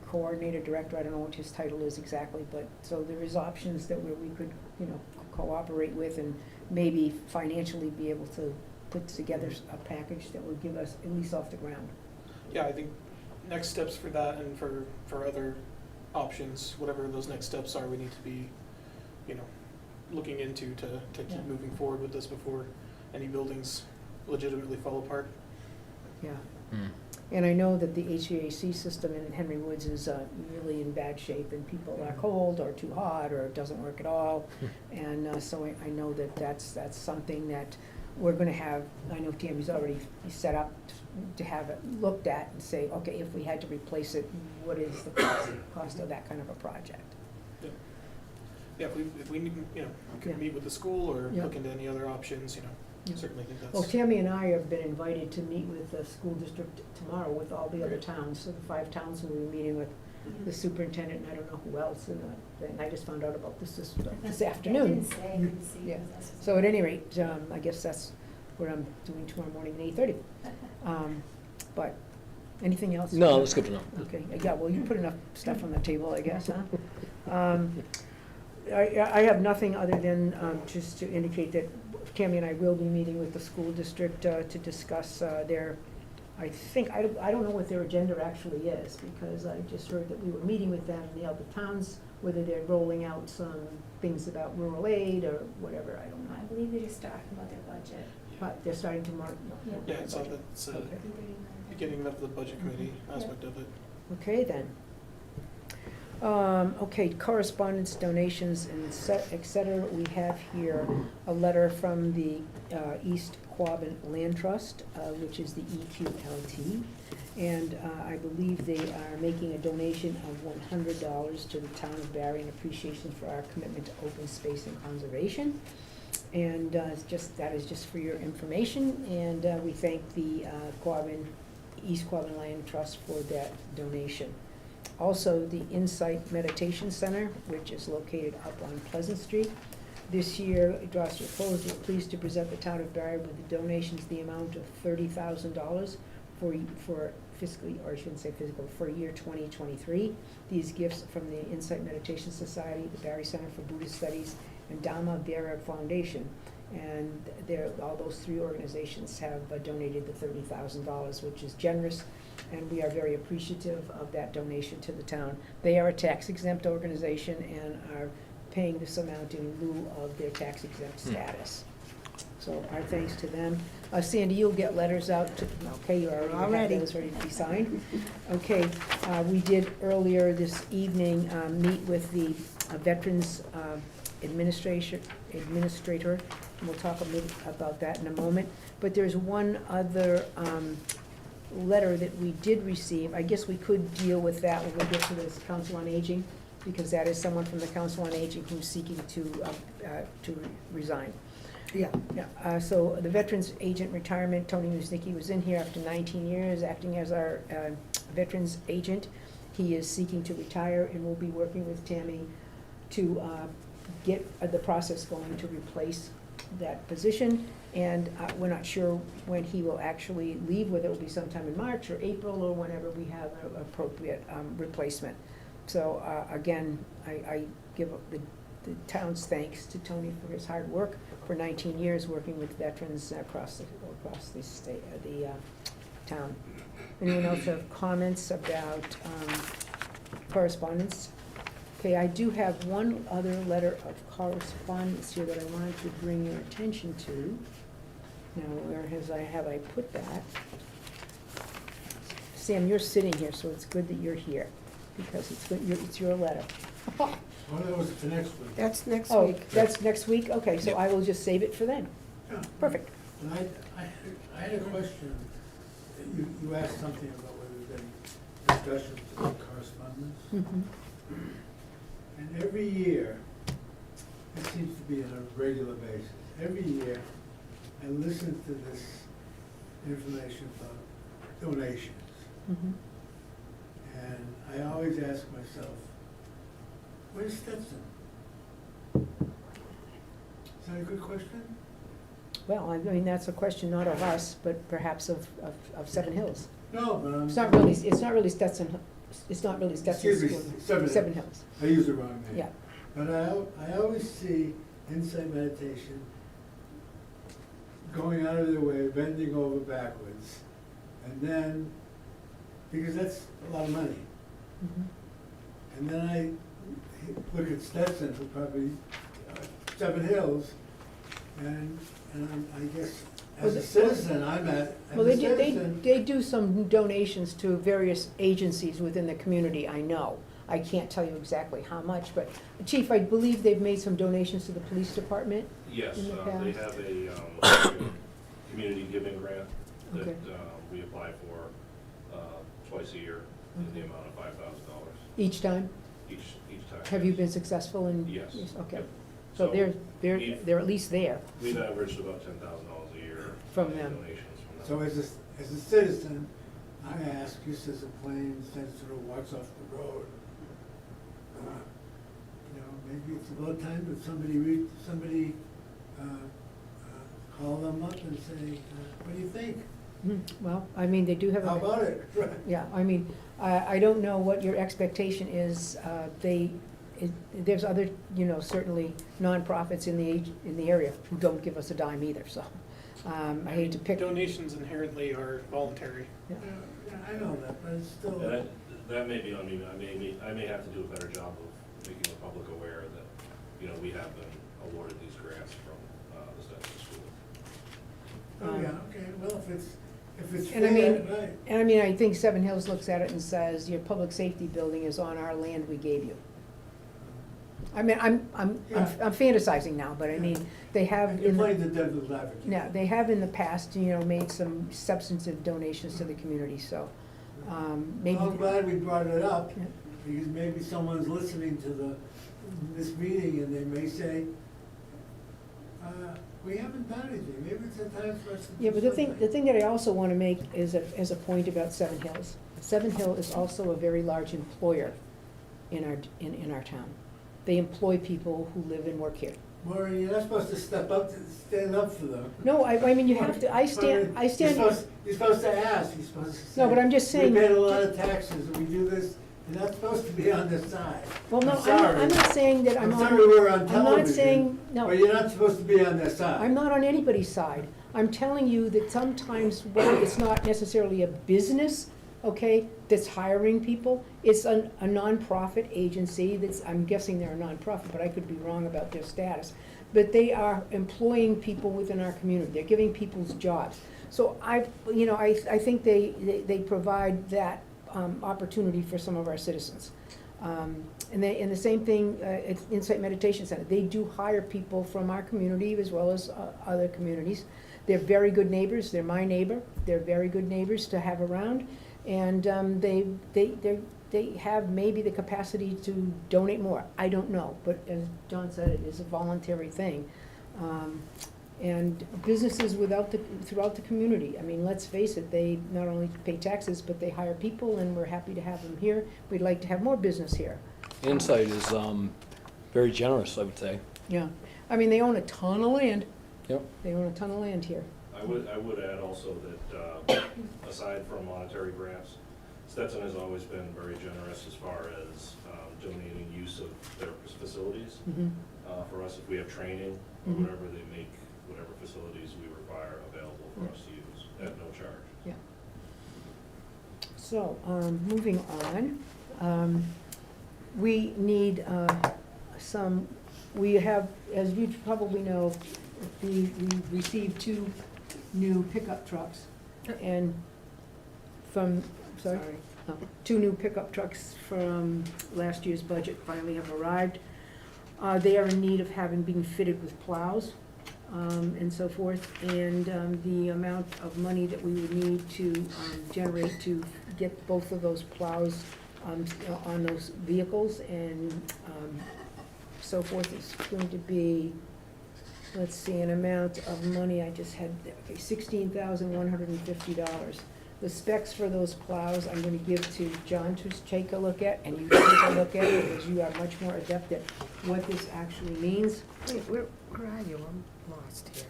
Speaker 2: coordinator, director, I don't know what his title is exactly, but, so there is options that where we could, cooperate with and maybe financially be able to put together a package that would give us at least off the ground.
Speaker 5: Yeah, I think next steps for that and for other options, whatever those next steps are, we need to be, looking into to keep
Speaker 2: Yeah.
Speaker 5: moving forward with this before any buildings legitimately fall apart.
Speaker 2: Yeah. And I know that the HVAC system in Henry Woods is really in bad shape, and people are cold or too hot, or it doesn't work at all. And so I know that that's something that we're gonna have, I know Tammy's already set up to have it looked at and say, okay, if we had to replace it, what is the cost of that kind of a project?
Speaker 5: Yeah, if we need,
Speaker 2: Yeah.
Speaker 5: could meet with the school or
Speaker 2: Yeah.
Speaker 5: look into any other options,
Speaker 2: Yeah.
Speaker 5: certainly think that's.
Speaker 2: Well, Tammy and I have been invited to meet with the school district tomorrow with all the other
Speaker 5: Great.
Speaker 2: towns, so the 5 towns will be meeting with the superintendent, and I don't know who else, and I just found out about this afternoon.
Speaker 8: I didn't say, I couldn't see.
Speaker 2: Yeah.
Speaker 8: That's what's-
Speaker 2: So at any rate, I guess that's what I'm doing tomorrow morning at 8:30. But, anything else?
Speaker 7: No, that's good to know.
Speaker 2: Okay, yeah, well, you put enough stuff on the table, I guess, huh? I have nothing other than just to indicate that Tammy and I will be meeting with the school district to discuss their, I don't know what their agenda actually is, because I just heard that we were meeting with them and the other towns, whether they're rolling out some things about rural aid or whatever, I don't
Speaker 8: I
Speaker 2: know.
Speaker 8: believe they're just talking about their budget.
Speaker 2: But they're starting to mark.
Speaker 5: Yeah, it's on the
Speaker 2: Okay.
Speaker 5: beginning of the budget committee aspect of it.
Speaker 2: Okay, then. Okay, correspondence, donations, and et cetera. We have here a letter from the East Quabbin Land Trust, which is the EQLT. And I believe they are making a donation of $100 to the town of Barre in appreciation for our commitment to open space and conservation. And that is just for your information, and we thank the East Quabbin Land Trust for that donation. Also, the Insight Meditation Center, which is located up on Pleasant Street. This year, it draws to a close. We're pleased to present the town of Barre with the donations, the amount of $30,000 for fiscal, or I shouldn't say fiscal, for year 2023. These gifts from the Insight Meditation Society, the Barre Center for Buddhist Studies, and Dhamma Foundation. And all those 3 organizations have donated the $30,000, which is generous, and we are very appreciative of that donation to the town. They are a tax-exempt organization and are paying this amount in lieu of their tax-exempt status. So our thanks to them. Sandy, you'll get letters out to, okay, you already have
Speaker 4: Already.
Speaker 2: those ready to be signed. Okay, we did earlier this evening meet with the Veterans Administrator. We'll talk a little about that in a moment. But there's one other letter that we did receive. I guess we could deal with that when we get to this Council on Aging, because that is someone from the Council on Aging who's seeking to resign.
Speaker 4: Yeah.
Speaker 2: Yeah, so the Veterans Agent Retirement, Tony Musnicki was in here after 19 years, acting as our Veterans Agent. He is seeking to retire and will be working with Tammy to get the process going to replace that position. And we're not sure when he will actually leave, whether it will be sometime in March or April or whenever we have an appropriate replacement. So again, I give the town's thanks to Tony for his hard work for 19 years working with veterans across the state, the town. Anyone else have comments about correspondence? Okay, I do have one other letter of correspondence here that I wanted to bring your attention to. Now, where have I put that? Sam, you're sitting here, so it's good that you're here, because it's your letter.
Speaker 6: Well, that was for next week.
Speaker 4: That's next
Speaker 2: Oh,
Speaker 4: week.
Speaker 2: that's next week? Okay, so I will just save it for then.
Speaker 6: Yeah.
Speaker 2: Perfect.
Speaker 9: And I had a question. You asked something about whether there's any discussions about correspondence.
Speaker 2: Mhm.
Speaker 9: And every year, it seems to be on a regular basis, every year, I listen to this information about donations.
Speaker 2: Mhm.
Speaker 9: And I always ask myself, where's Stetson? Is that a good question?
Speaker 2: Well, I mean, that's a question not of us, but perhaps of Seven Hills.
Speaker 9: No, but I'm.
Speaker 2: It's not really Stetson, it's not really Stetson
Speaker 9: Excuse me,
Speaker 2: School.
Speaker 9: Seven
Speaker 2: Hills.
Speaker 9: I used the wrong name.
Speaker 2: Yeah.
Speaker 9: But I always see insight meditation going out of their way, bending over backwards, and then, because that's a lot of money.
Speaker 2: Mhm.
Speaker 9: And then I look at Stetson, who probably, Seven Hills, and I guess, as a citizen,
Speaker 2: Well, they do some donations to various agencies within the community, I know. I can't tell you exactly how much, but Chief, I believe they've made some donations to the police department.
Speaker 10: Yes,
Speaker 2: in the
Speaker 10: they
Speaker 2: past?
Speaker 10: have a community giving grant that
Speaker 2: Okay.
Speaker 10: we apply for twice a year in the amount of $5,000
Speaker 2: Each time?
Speaker 10: each time.
Speaker 2: Have you been successful in?
Speaker 10: Yes.
Speaker 2: Okay.
Speaker 10: Yep.
Speaker 2: So
Speaker 10: we've-
Speaker 2: they're at least there.
Speaker 10: We've averaged about $10,000 a year
Speaker 2: From
Speaker 10: in
Speaker 2: them.
Speaker 10: donations from
Speaker 9: So
Speaker 10: them.
Speaker 9: as a citizen, I ask, just as a plain citizen who walks off the road, maybe it's about time that somebody call them up and say, what do you think?
Speaker 2: Well, I mean, they do have a.
Speaker 9: How about it?
Speaker 2: Yeah, I mean, I don't know what your expectation is. There's other, certainly nonprofits in the area who don't give us a dime either, so. I hate to pick.
Speaker 5: Donations inherently are voluntary.
Speaker 2: Yeah.
Speaker 9: I know that, but it's still.
Speaker 10: And that may be, I may have to do a better job of making the public aware that, we have been awarded these grants from the Stetson School.
Speaker 9: Oh, yeah, okay, well, if it's
Speaker 2: And I
Speaker 9: fair,
Speaker 2: mean,
Speaker 9: right.
Speaker 2: I think Seven Hills looks at it and says, your public safety building is on our land we gave you. I mean, I'm fantasizing now, but I mean, they have
Speaker 9: You're
Speaker 2: in
Speaker 9: playing
Speaker 2: the,
Speaker 9: the devil's advocate.
Speaker 2: yeah, they have in the past, made some substantive donations to the community, so, maybe.
Speaker 9: Well, I'm glad we brought it up,
Speaker 2: Yeah.
Speaker 9: because maybe someone's listening to this meeting and they may say, we haven't done anything, maybe it's a time for us to do
Speaker 2: Yeah, but the
Speaker 9: something."
Speaker 2: thing that I also want to make is as a point about Seven Hills. Seven Hill is also a very large employer in our town. They employ people who live and work here.
Speaker 9: Maureen, you're not supposed to step up, stand up for them.
Speaker 2: No, I mean, you have to, I stand.
Speaker 9: You're supposed to ask, you're supposed to say.
Speaker 2: No, but I'm just saying-
Speaker 9: We paid a lot of taxes, and we do this, you're not supposed to be on this side.
Speaker 2: Well, no,
Speaker 9: I'm sorry.
Speaker 2: I'm not saying that I'm on.
Speaker 9: sorry we're on
Speaker 2: I'm
Speaker 9: television.
Speaker 2: not saying, no.
Speaker 9: But you're not supposed to be on their side.
Speaker 2: I'm not on anybody's side. I'm telling you that sometimes, whether it's not necessarily a business, okay, that's hiring people, it's a nonprofit agency that's, I'm guessing they're a nonprofit, but I could be wrong about their status, but they are employing people within our community, they're giving people's jobs. So I think they provide that opportunity for some of our citizens. And the same thing at Insight Meditation Center, they do hire people from our community as well as other communities. They're very good neighbors, they're my neighbor, they're very good neighbors to have around, and they have maybe the capacity to donate more, I don't know, but as John said, it is a voluntary thing. And businesses throughout the community, I mean, let's face it, they not only pay taxes, but they hire people, and we're happy to have them here. We'd like to have more business here.
Speaker 7: Insight is very generous, I would say.
Speaker 2: Yeah, I mean, they own a ton of land.
Speaker 7: Yep.
Speaker 2: They own a ton of land here.
Speaker 10: I would add also that, aside from monetary grants, Stetson has always been very generous as far as donating use of their facilities.
Speaker 2: Mhm.
Speaker 10: For us, if we have training or
Speaker 2: Mhm.
Speaker 10: whatever, they make whatever facilities we require available for us to use at no charge.
Speaker 2: Yeah. So, moving on, we need we have, as you probably know, we received 2 new pickup trucks, and from, sorry? Oh, 2 new pickup trucks from last year's budget finally have arrived. They are in need of being fitted with plows, and so forth, and the amount of money that we would need to generate to get both of those plows on those vehicles and so forth is going to be, let's see, an amount of money, I just had, okay, $16,150. The specs for those plows I'm gonna give to John to take a look at, and you take a look at it, because you are much more adept at what this actually means.
Speaker 4: Wait, where are you? I'm lost here.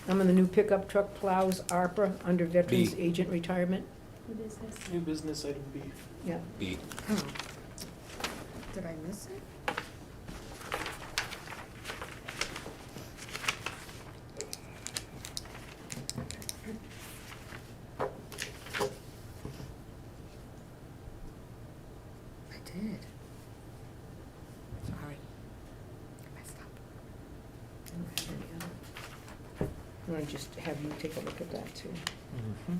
Speaker 2: I'm on the new pickup truck plows, ARPA, under Veterans
Speaker 7: B.
Speaker 2: Agent Retirement.
Speaker 8: New business.
Speaker 5: New business item B.
Speaker 2: Yeah,
Speaker 7: B.
Speaker 4: Oh. Did I miss it? I did. Sorry. I messed up.
Speaker 2: I don't have any other. I'm gonna just have you take a look at that too.
Speaker 7: Mhm.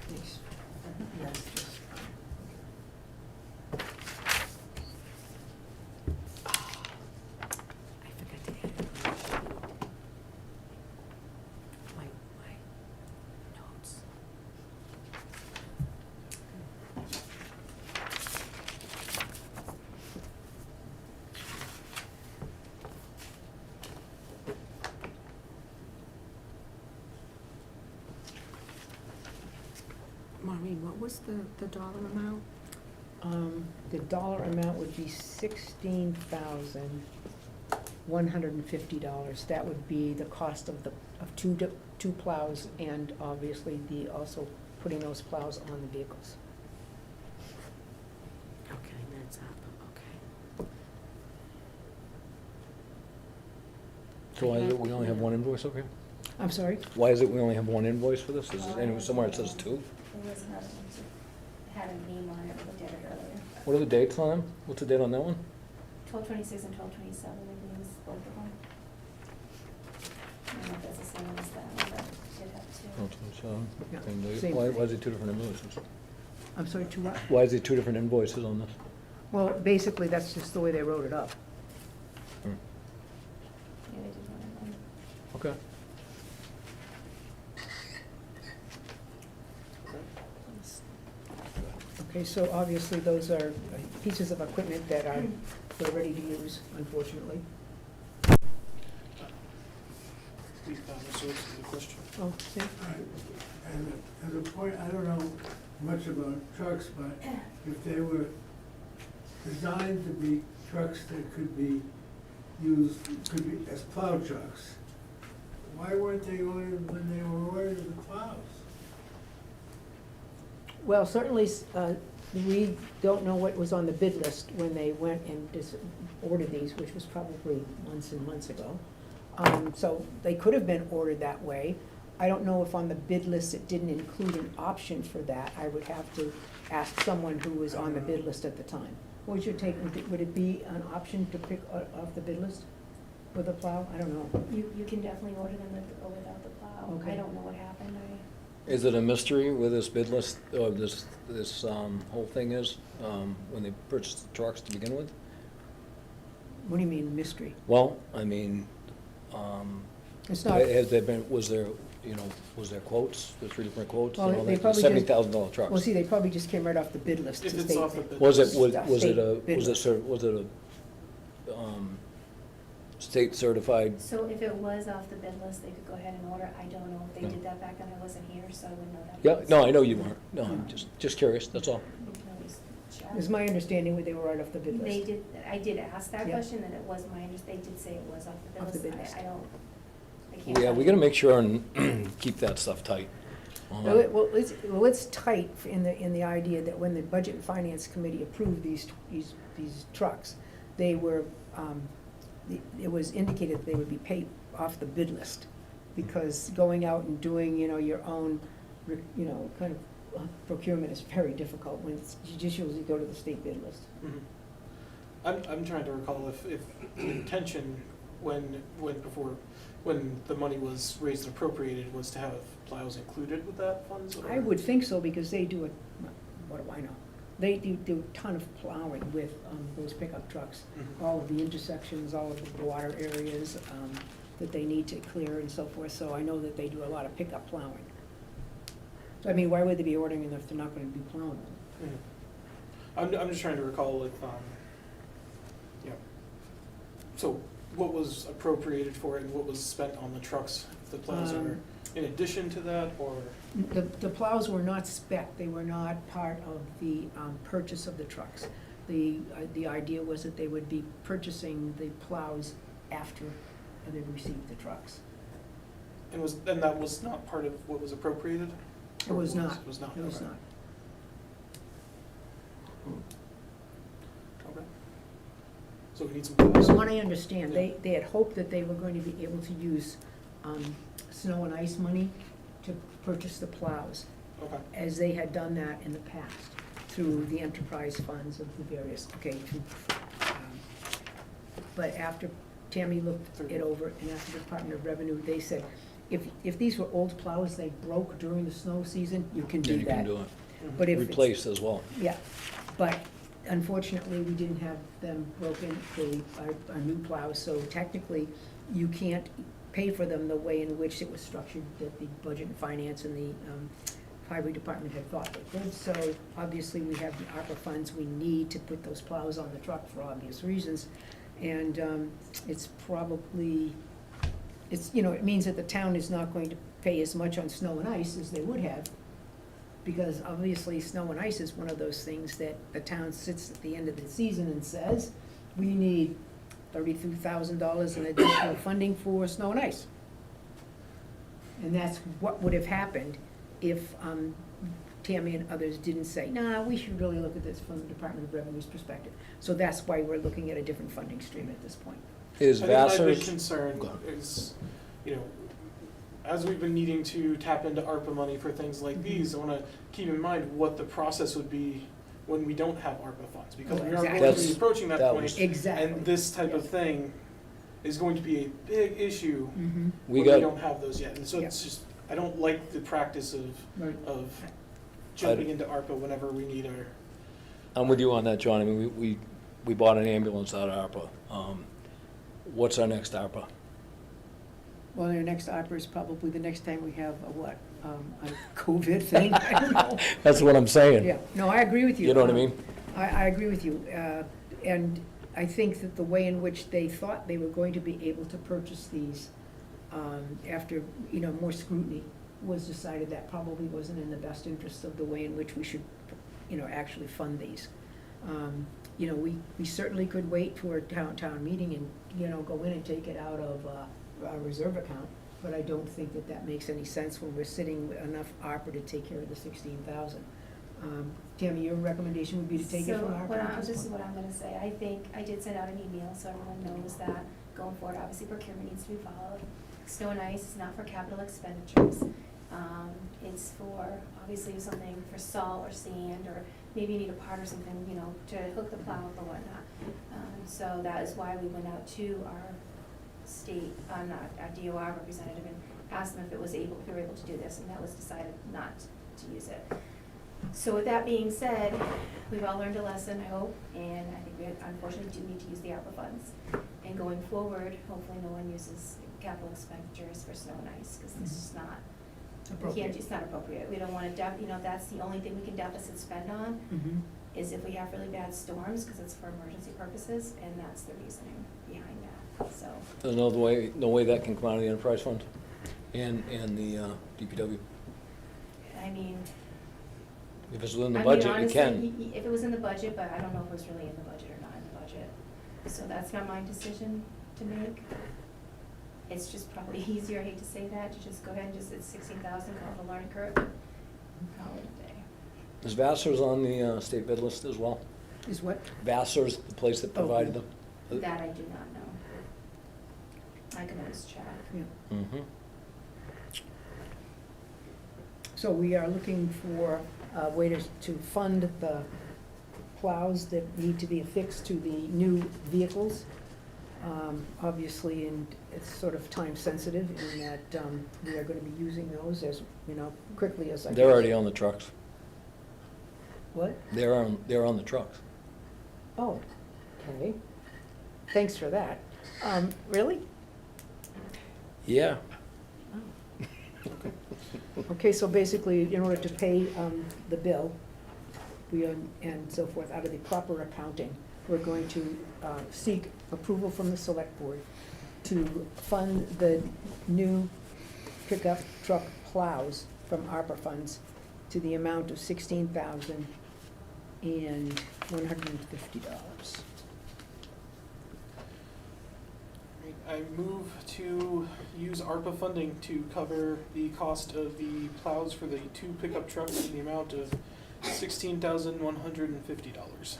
Speaker 2: Please. Yes, just.
Speaker 4: I forgot to edit my notes. Maureen, what was the dollar amount?
Speaker 2: The dollar amount would be $16,150. That would be the cost of two plows, and obviously also putting those plows on the vehicles.
Speaker 4: Okay, that's up, okay.
Speaker 7: So why is it we only have one invoice up here?
Speaker 2: I'm sorry?
Speaker 7: Why is it we only have one invoice for this? Is it anywhere somewhere it says 2?
Speaker 8: There was another one too. It had a name on it, we looked at it earlier.
Speaker 7: What are the dates on them? What's the date on that one?
Speaker 8: 12/26 and 12/27, I believe is both of them. I don't know if that's the same as that one, but it did have 2.
Speaker 7: Oh,
Speaker 2: Yeah,
Speaker 7: same date.
Speaker 2: same
Speaker 7: Why
Speaker 2: date.
Speaker 7: is it 2 different invoices?
Speaker 2: I'm sorry, to what?
Speaker 7: Why is it 2 different invoices on this?
Speaker 2: Well, basically, that's just the way they wrote it up.
Speaker 7: Hmm.
Speaker 8: Yeah, they did one of them.
Speaker 7: Okay.
Speaker 2: Okay, so obviously, those are pieces of equipment that we're ready to use, unfortunately.
Speaker 5: Please, so it's the question.
Speaker 2: Oh, yeah.
Speaker 9: All right. And as a point, I don't know much about trucks, but if they were designed to be trucks that could be used, could be as plow trucks, why weren't they ordered when they were ordered the plows?
Speaker 2: Well, certainly, we don't know what was on the bid list when they went and ordered these, which was probably months and months ago. So they could have been ordered that way. I don't know if on the bid list it didn't include an option for that. I would have to ask someone who was on the bid list at the time. What would your take, would it be an option to pick off the bid list with a plow? I don't know.
Speaker 8: You can definitely order them with or without the plow.
Speaker 2: Okay.
Speaker 8: I don't know what happened.
Speaker 7: Is it a mystery where this bid list, or this whole thing is, when they purchased the trucks to begin with?
Speaker 2: What do you mean mystery?
Speaker 7: Well, I mean,
Speaker 2: It's not,
Speaker 7: has there been, was there quotes, the 3 different quotes?
Speaker 2: Well,
Speaker 7: and all
Speaker 2: they
Speaker 7: that?
Speaker 2: probably just-
Speaker 7: $70,000 trucks.
Speaker 2: well, see, they probably just came right off the bid list.
Speaker 5: If
Speaker 2: to
Speaker 5: it's
Speaker 2: state
Speaker 5: off the
Speaker 2: that-
Speaker 5: bid
Speaker 7: Was it,
Speaker 5: list.
Speaker 7: was
Speaker 2: State
Speaker 7: it a,
Speaker 2: bid
Speaker 7: was it,
Speaker 2: list.
Speaker 7: was it a, state certified?
Speaker 8: So if it was off the bid list, they could go ahead and order. I don't know if they
Speaker 7: No.
Speaker 8: did that back then. I wasn't here, so I wouldn't know that.
Speaker 7: Yeah, no, I know you weren't. No, I'm just curious, that's all.
Speaker 8: We can always check.
Speaker 2: It was my understanding they were right off the bid list.
Speaker 8: They did, I did ask that
Speaker 2: Yeah.
Speaker 8: question, and it was they did say it was off the
Speaker 2: Off the
Speaker 8: bid
Speaker 2: bid
Speaker 8: list.
Speaker 2: list.
Speaker 8: I can't.
Speaker 7: Yeah,
Speaker 8: tell
Speaker 7: we
Speaker 8: you.
Speaker 7: gotta make sure and keep that stuff tight.
Speaker 2: Well, it's tight in the idea that when the Budget and Finance Committee approved these trucks, they were, it was indicated that they would be paid off the bid list. Because going out and doing, your own, kind of procurement is very difficult when it's, you just usually go to the state bid list.
Speaker 5: Mhm. I'm trying to recall if the intention when the money was raised and appropriated was to have plows included with that funds, or?
Speaker 2: I would think so, because they do what do I know? They do a ton of plowing with those pickup trucks.
Speaker 5: Mhm.
Speaker 2: All of the intersections, all of the water areas that they need to clear and so forth, so I know that they do a lot of pickup plowing. So, I mean, why would they be ordering them if they're not gonna be plowing them?
Speaker 5: Mhm. I'm just trying to recall if, so what was appropriated for it and what was spent on the trucks, if the plows are in addition to that, or?
Speaker 2: The plows were not spec, they were not part of the purchase of the trucks. The idea was that they would be purchasing the plows after they received the trucks.
Speaker 5: And that was not part of what was appropriated?
Speaker 2: It was not.
Speaker 5: It was not,
Speaker 2: It was
Speaker 5: okay.
Speaker 2: not.
Speaker 5: Okay. So we need some plows.
Speaker 2: From what I understand, they had hoped that they were going to be able to use snow and ice money to purchase the plows,
Speaker 5: Okay.
Speaker 2: as they had done that in the past through the enterprise funds of the various, but after Tammy looked it over and after the Department of Revenue, they said, if these were old plows, they broke during the snow season, you can do
Speaker 7: Then you can
Speaker 2: that.
Speaker 7: do it.
Speaker 2: But if it's-
Speaker 7: Replace as well.
Speaker 2: Yeah, but unfortunately, we didn't have them broken, our new plows, so technically, you can't pay for them the way in which it was structured, that the Budget and Finance and the Highway Department had thought they could. So obviously, we have the ARPA funds we need to put those plows on the truck for obvious reasons. And it's probably, it means that the town is not going to pay as much on snow and ice as they would have, because obviously, snow and ice is one of those things that the town sits at the end of the season and says, we need $32,000 in additional funding for snow and ice. And that's what would have happened if Tammy and others didn't say, nah, we should really look at this from the Department of Revenue's perspective. So that's why we're looking at a different funding stream at this point.
Speaker 7: Is
Speaker 5: I think my big
Speaker 7: Vassar's,
Speaker 5: concern
Speaker 7: Go ahead.
Speaker 5: is, as we've been needing to tap into ARPA money for things like these, I wanna keep in mind what the process would be when we don't have ARPA funds, because we are going to
Speaker 7: That's-
Speaker 5: be approaching that
Speaker 7: that
Speaker 5: point,
Speaker 7: was-
Speaker 2: Exactly.
Speaker 5: and this type of
Speaker 2: Yes.
Speaker 5: thing is going to be a big issue
Speaker 2: Mhm.
Speaker 7: we
Speaker 5: when we
Speaker 7: got,
Speaker 5: don't have those yet, and so it's just, I don't like the practice
Speaker 2: Right.
Speaker 5: of jumping into ARPA whenever we need our,
Speaker 7: I'm with you on that, John. I mean, we bought an ambulance out of ARPA. What's our next ARPA?
Speaker 2: Well, our next ARPA is probably the next time we have a COVID thing, I don't know.
Speaker 7: That's what I'm saying.
Speaker 2: Yeah, no, I agree with you.
Speaker 7: You know what I mean?
Speaker 2: I agree with you, and I think that the way in which they thought they were going to be able to purchase these, after, more scrutiny, was decided that probably wasn't in the best interest of the way in which we should, actually fund these. We certainly could wait for a town meeting and, go in and take it out of our reserve account, but I don't think that makes any sense when we're sitting with enough ARPA to take care of the 16,000. Tammy, your recommendation would be to take it from ARPA at
Speaker 8: This
Speaker 2: this
Speaker 8: is
Speaker 2: point?
Speaker 8: what I'm gonna say. I think, I did send out an email, so everyone knows that going forward, obviously procurement needs to be followed. Snow and ice is not for capital expenditures. It's for, obviously, something for salt or sand, or maybe you need a part or something, you know, to hook the plow up or whatnot. So that is why we went out to our state, not our DOR representative, and asked them if they were able to do this, and that was decided not to use it. So with that being said, we've all learned a lesson, I hope, and I think we unfortunately do need to use the ARPA funds. And going forward, hopefully no one uses capital expenditures for snow and ice, because this is not, it's not appropriate. We don't want to, you know, that's the only thing we can deficit spend on,
Speaker 2: Mhm.
Speaker 8: is if we have really bad storms, because it's for emergency purposes, and that's the reasoning behind that, so.
Speaker 7: There's no way that can come out of the enterprise fund and the DPW.
Speaker 8: I mean,
Speaker 7: If it's within the
Speaker 8: I mean,
Speaker 7: budget, it
Speaker 8: honestly,
Speaker 7: can.
Speaker 8: if it was in the budget, but I don't know if it was really in the budget or not in the budget. So that's not my decision to make. It's just probably easier, I hate to say that, to just go ahead and just, it's 16,000, call it a learning curve, call it a day.
Speaker 7: Is Vassar's on the state bid list as well?
Speaker 2: Is what?
Speaker 7: Vassar's, the place that provided them?
Speaker 8: That I do not know. I can always check.
Speaker 2: Yeah.
Speaker 7: Mm-hmm.
Speaker 2: So we are looking for a way to fund the plows that need to be affixed to the new vehicles. Obviously, and it's sort of time sensitive in that we are gonna be using those as, you know, quickly as I can.
Speaker 7: They're already on the trucks.
Speaker 2: What?
Speaker 7: They're on the trucks.
Speaker 2: Oh, okay. Thanks for that. Really?
Speaker 7: Yeah.
Speaker 2: Okay, so basically, in order to pay the bill, and so forth, out of the proper accounting, we're going to seek approval from the select board to fund the new pickup truck plows from ARPA funds to the amount of $16,150.
Speaker 5: I move to use ARPA funding to cover the cost of the plows for the 2 pickup trucks in the amount of $16,150,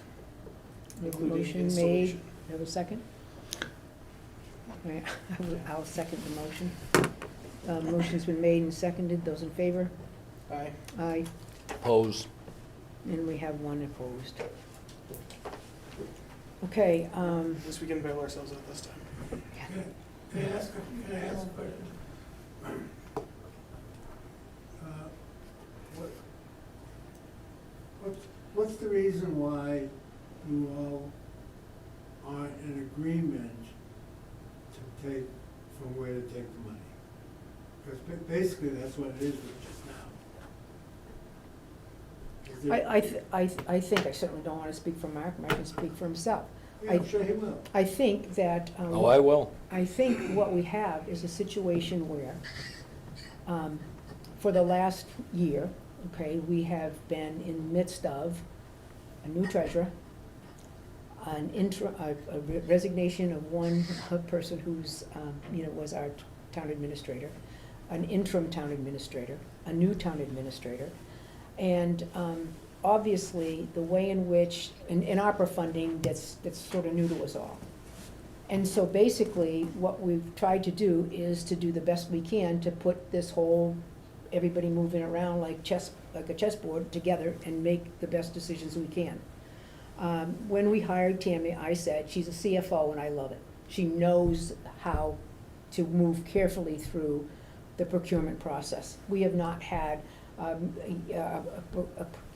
Speaker 5: including
Speaker 2: Motion made.
Speaker 5: installation.
Speaker 2: Have a second? Right, I'll second the motion. Motion's been made and seconded. Those in favor?
Speaker 5: Aye.
Speaker 2: Aye.
Speaker 7: Oppose.
Speaker 2: And we have one opposed. Okay,
Speaker 5: At least we can bail ourselves out this time.
Speaker 9: Can I ask a question? What's the reason why you all aren't in agreement to take, from where to take the money? Because basically, that's what it is with just now.
Speaker 2: I think, I certainly don't want to speak for Mark, Mark can speak for himself.
Speaker 9: Yeah, I'm sure he will.
Speaker 2: I think that.
Speaker 7: Oh, I will.
Speaker 2: I think what we have is a situation where, for the last year, okay, we have been in the midst of a new treasurer, a resignation of one person who's, was our town administrator, an interim town administrator, a new town administrator, and obviously the way in which, in ARPA funding, that's sort of new to us all. And so basically, what we've tried to do is to do the best we can to put this whole, everybody moving around like a chessboard together and make the best decisions we can. When we hired Tammy, I said, she's a CFO and I love it. She knows how to move carefully through the procurement process. We have not had a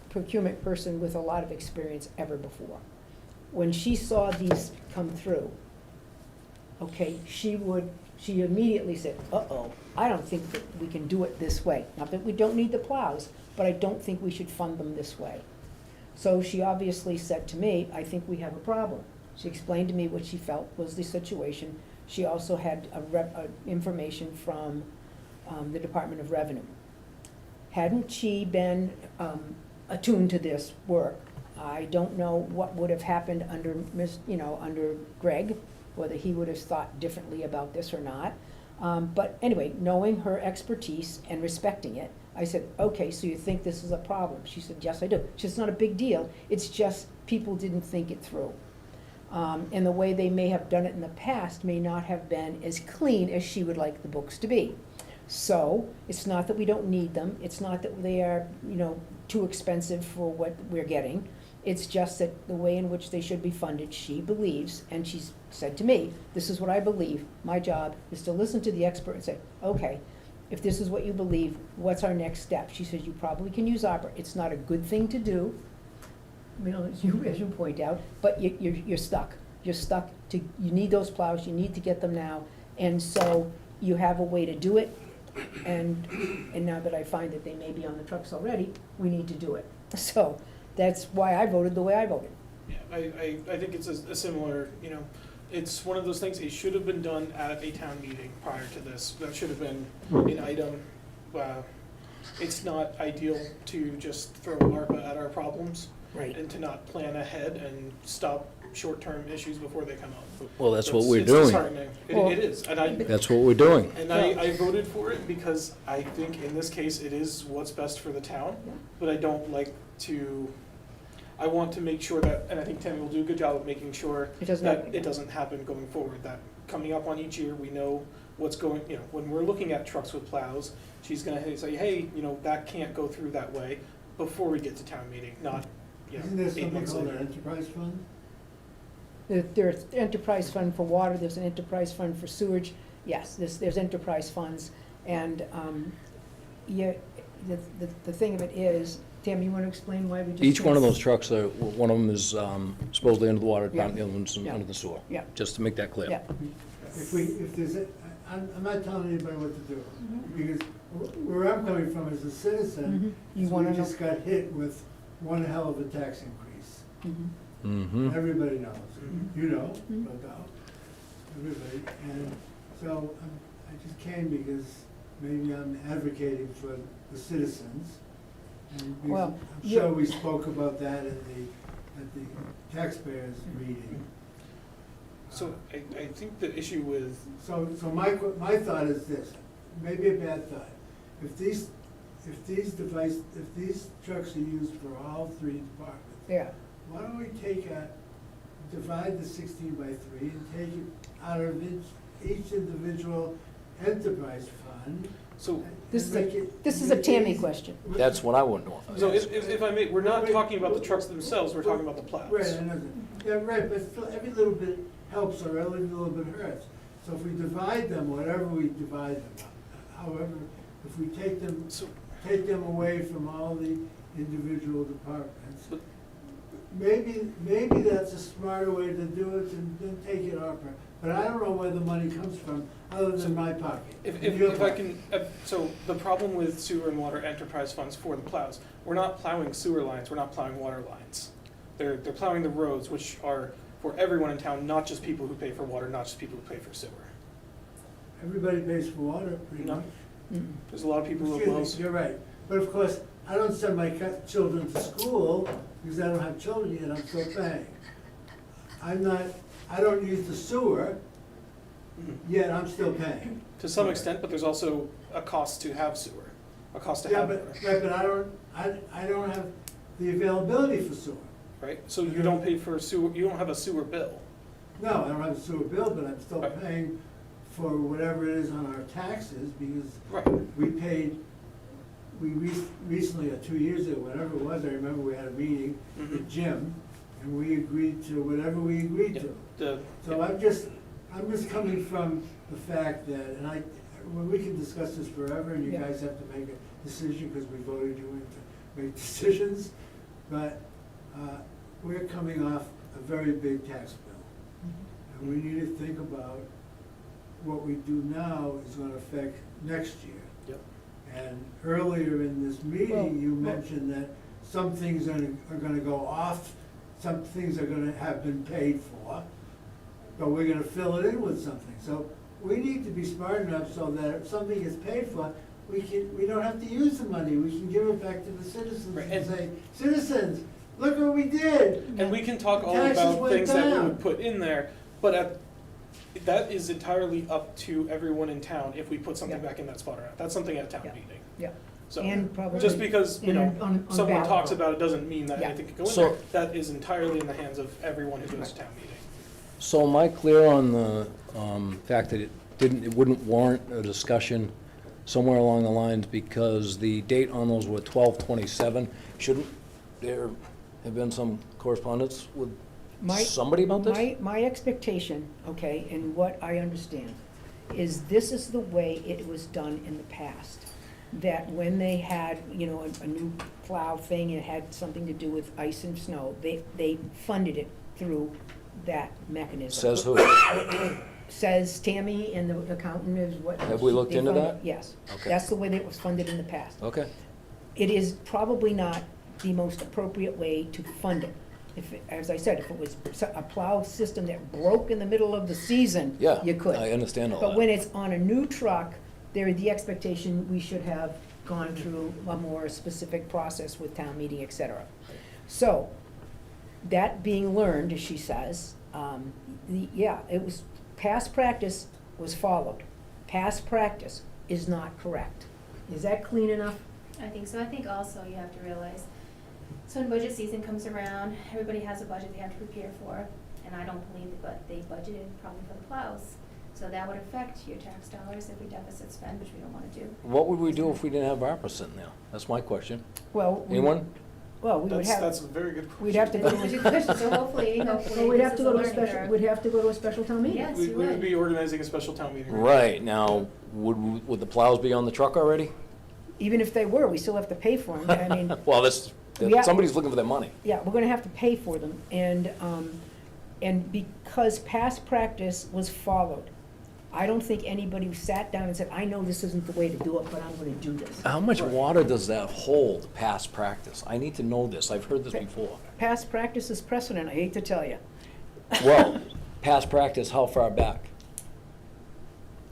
Speaker 2: procurement person with a lot of experience ever before. When she saw these come through, okay, she immediately said, uh-oh, I don't think that we can do it this way. Not that we don't need the plows, but I don't think we should fund them this way. So she obviously said to me, I think we have a problem. She explained to me what she felt was the situation. She also had information from the Department of Revenue. Hadn't she been attuned to this work, I don't know what would have happened under under Greg, whether he would have thought differently about this or not. But anyway, knowing her expertise and respecting it, I said, okay, so you think this is a problem? She said, yes, I do. She said, it's not a big deal. It's just people didn't think it through. And the way they may have done it in the past may not have been as clean as she would like the books to be. So, it's not that we don't need them, it's not that they are, too expensive for what we're getting. It's just that the way in which they should be funded, she believes, and she's said to me, this is what I believe. My job is to listen to the expert and say, okay, if this is what you believe, what's our next step? She says, you probably can use ARPA. It's not a good thing to do, as you point out, but you're stuck. You're stuck to, you need those plows, you need to get them now, and so you have a way to do it. And now that I find that they may be on the trucks already, we need to do it. So that's why I voted the way I voted.
Speaker 5: Yeah, I think it's a similar, it's one of those things, it should have been done at a town meeting prior to this. That should have been an item. It's not ideal to just throw ARPA at our problems.
Speaker 2: Right.
Speaker 5: And to not plan ahead and stop short-term issues before they come up.
Speaker 7: Well, that's what we're
Speaker 5: It's
Speaker 7: doing.
Speaker 5: disheartening.
Speaker 2: Well,
Speaker 5: It is, and
Speaker 7: That's what we're doing.
Speaker 5: I voted for it because I think in this case, it is what's best for the town,
Speaker 2: Yeah.
Speaker 5: but I don't like to, I want to make sure that, and I think Tammy will do a good job of making sure
Speaker 2: It doesn't
Speaker 5: that
Speaker 2: happen.
Speaker 5: it doesn't happen going forward, that coming up on each year, we know what's going, when we're looking at trucks with plows, she's gonna say, hey, that can't go through that way before we get to town meeting, not,
Speaker 9: Isn't there
Speaker 5: 8
Speaker 9: something
Speaker 5: months
Speaker 9: called
Speaker 5: later.
Speaker 9: an enterprise fund?
Speaker 2: There's enterprise fund for water, there's an enterprise fund for sewage, yes, there's enterprise funds, and, the thing of it is, Tam, you wanna explain why we just?
Speaker 7: Each one of those trucks, one of them is supposedly under the water department, the
Speaker 2: Yeah.
Speaker 7: other one's
Speaker 2: Yeah.
Speaker 7: under the sewer.
Speaker 2: Yeah.
Speaker 7: Just to make that clear.
Speaker 2: Yeah,
Speaker 9: If there's I'm not telling anybody what to do, because where I'm coming from as a citizen,
Speaker 2: you
Speaker 9: is
Speaker 2: wanna
Speaker 9: we
Speaker 2: know?
Speaker 9: just got hit with one hell of a tax increase.
Speaker 2: Mhm.
Speaker 7: Mm-hmm.
Speaker 9: Everybody knows, you know,
Speaker 2: Mhm.
Speaker 9: no doubt, everybody, and so I just came because maybe I'm advocating for the citizens. And because
Speaker 2: Well,
Speaker 9: I'm sure we spoke about that at the taxpayers meeting.
Speaker 5: So I think the issue with,
Speaker 9: So my thought is this, maybe a bad thought, if these trucks are used for all three departments,
Speaker 2: yeah,
Speaker 9: why don't we divide the 16 by 3 and take it out of each individual enterprise fund?
Speaker 5: so,
Speaker 2: this is
Speaker 9: and make
Speaker 2: a,
Speaker 9: it-
Speaker 2: this is a
Speaker 9: make it
Speaker 2: Tammy
Speaker 9: easy.
Speaker 2: question.
Speaker 7: That's what I wouldn't want.
Speaker 5: so if I may, we're not talking about the trucks themselves, we're talking about the plows.
Speaker 9: Right, I know that. Yeah, right, but still, every little bit helps or every little bit hurts. So if we divide them, whatever we divide them, however, if we take them away from all the individual departments,
Speaker 5: But-
Speaker 9: maybe that's a smarter way to do it than take it ARPA. But I don't know where the money comes from, other than my pocket.
Speaker 5: If
Speaker 9: Your
Speaker 5: I
Speaker 9: pocket.
Speaker 5: can, so the problem with sewer and water enterprise funds for the plows, we're not plowing sewer lines, we're not plowing water lines. They're plowing the roads, which are for everyone in town, not just people who pay for water, not just people who pay for sewer.
Speaker 9: Everybody pays for water, pretty
Speaker 5: No.
Speaker 9: much.
Speaker 2: Mm-mm.
Speaker 5: There's a lot of people who have
Speaker 9: Excuse
Speaker 5: wells.
Speaker 9: me, you're right. But of course, I don't send my children to school because I don't have children yet, I'm still paying. I don't use the sewer,
Speaker 5: Mhm.
Speaker 9: yet I'm still paying.
Speaker 5: To some extent, but there's also a cost to have sewer, a cost to
Speaker 9: Yeah,
Speaker 5: have
Speaker 9: but,
Speaker 5: water,
Speaker 9: right, but I don't have the availability for sewer.
Speaker 5: right? So you don't pay for sewer, you don't have a sewer bill.
Speaker 9: No, I don't have a sewer bill, but I'm still
Speaker 5: Right.
Speaker 9: paying for whatever it is on our taxes because
Speaker 5: Right.
Speaker 9: we recently, 2 years ago, whatever it was, I remember we had a meeting with
Speaker 5: Mhm.
Speaker 9: Jim, and we agreed to whatever we agreed
Speaker 5: Yeah.
Speaker 9: to. So I'm just coming from the fact that, and well, we can discuss this forever, and you
Speaker 2: Yeah.
Speaker 9: guys have to make a decision, because we voted you in to make decisions, but, we're coming off a very big tax bill. And we need to think about what we do now is gonna affect next year.
Speaker 5: Yep.
Speaker 9: And earlier in this
Speaker 2: Well,
Speaker 9: meeting, you mentioned that some things are gonna go off, some things are gonna have been paid for, but we're gonna fill it in with something. So we need to be smart enough so that if something is paid for, we don't have to use the money, we can give it back to the citizens
Speaker 5: Right,
Speaker 9: and
Speaker 5: and-
Speaker 9: say, citizens, look what we did.
Speaker 5: And we can talk all
Speaker 9: Taxes
Speaker 5: about
Speaker 9: went
Speaker 5: things that we
Speaker 9: down.
Speaker 5: would put in there, but that is entirely up to everyone in town if we put something
Speaker 2: Yeah.
Speaker 5: back in that spot or not. That's something at a town
Speaker 2: Yeah.
Speaker 5: meeting.
Speaker 2: Yeah.
Speaker 5: So,
Speaker 2: And probably.
Speaker 5: just because,
Speaker 2: and on
Speaker 5: someone
Speaker 2: ballot
Speaker 5: talks
Speaker 2: vote.
Speaker 5: about it doesn't mean that
Speaker 2: Yeah.
Speaker 5: anything can go in
Speaker 7: So-
Speaker 5: there. That is entirely in the hands of everyone who goes to town meeting.
Speaker 7: So am I clear on the fact that it wouldn't warrant a discussion somewhere along the lines because the date on those were 12/27? Shouldn't there have been some correspondence with
Speaker 2: My-
Speaker 7: somebody about this?
Speaker 2: My expectation, okay, and what I understand, is this is the way it was done in the past. That when they had, you know, a new plow thing, it had something to do with ice and snow, they funded it through that mechanism.
Speaker 7: Says who?
Speaker 2: Says Tammy and the accountant is what.
Speaker 7: Have we looked
Speaker 2: they
Speaker 7: into
Speaker 2: funded.
Speaker 7: that?
Speaker 2: Yes.
Speaker 7: Okay.
Speaker 2: That's the way that it was funded in the past.
Speaker 7: Okay.
Speaker 2: It is probably not the most appropriate way to fund it. As I said, if it was a plow system that broke in the middle of the season,
Speaker 7: Yeah.
Speaker 2: you could.
Speaker 7: I understand all
Speaker 2: But when
Speaker 7: that.
Speaker 2: it's on a new truck, the expectation, we should have gone through a more specific process with town meeting, et cetera. So, that being learned, as she says, it was, past practice was followed. Past practice is not correct. Is that clean enough?
Speaker 8: I think so. I think also you have to realize, so when budget season comes around, everybody has a budget they have to prepare for, and I don't believe that they budgeted probably for the plows. So that would affect your tax dollars if we deficit spend, which we don't wanna do.
Speaker 7: What would we do if we didn't have ARPA sitting there? That's my question.
Speaker 2: Well.
Speaker 7: Anyone?
Speaker 2: Well, we would have.
Speaker 5: That's a very good question.
Speaker 2: We'd have to go
Speaker 8: This is a good question, so hopefully
Speaker 2: Well,
Speaker 8: this
Speaker 2: we'd have to
Speaker 8: is
Speaker 2: go
Speaker 8: a
Speaker 2: to a
Speaker 8: learning
Speaker 2: special,
Speaker 8: curve.
Speaker 2: we'd have to go to a special town meeting.
Speaker 8: Yes.
Speaker 5: We
Speaker 8: you
Speaker 5: would
Speaker 8: would.
Speaker 5: be organizing a special town meeting.
Speaker 7: Right, now, would the plows be on the truck already?
Speaker 2: Even if they were, we still have to pay for them. I mean,
Speaker 7: Well, that's,
Speaker 2: Yeah.
Speaker 7: somebody's looking for their money.
Speaker 2: yeah, we're gonna have to pay for them. And because past practice was followed, I don't think anybody sat down and said, I know this isn't the way to do it, but I'm gonna do this.
Speaker 7: How much water does that hold, past practice? I need to know this, I've heard this before.
Speaker 2: Past practice is precedent, I hate to tell you.
Speaker 7: Well, past practice, how far back?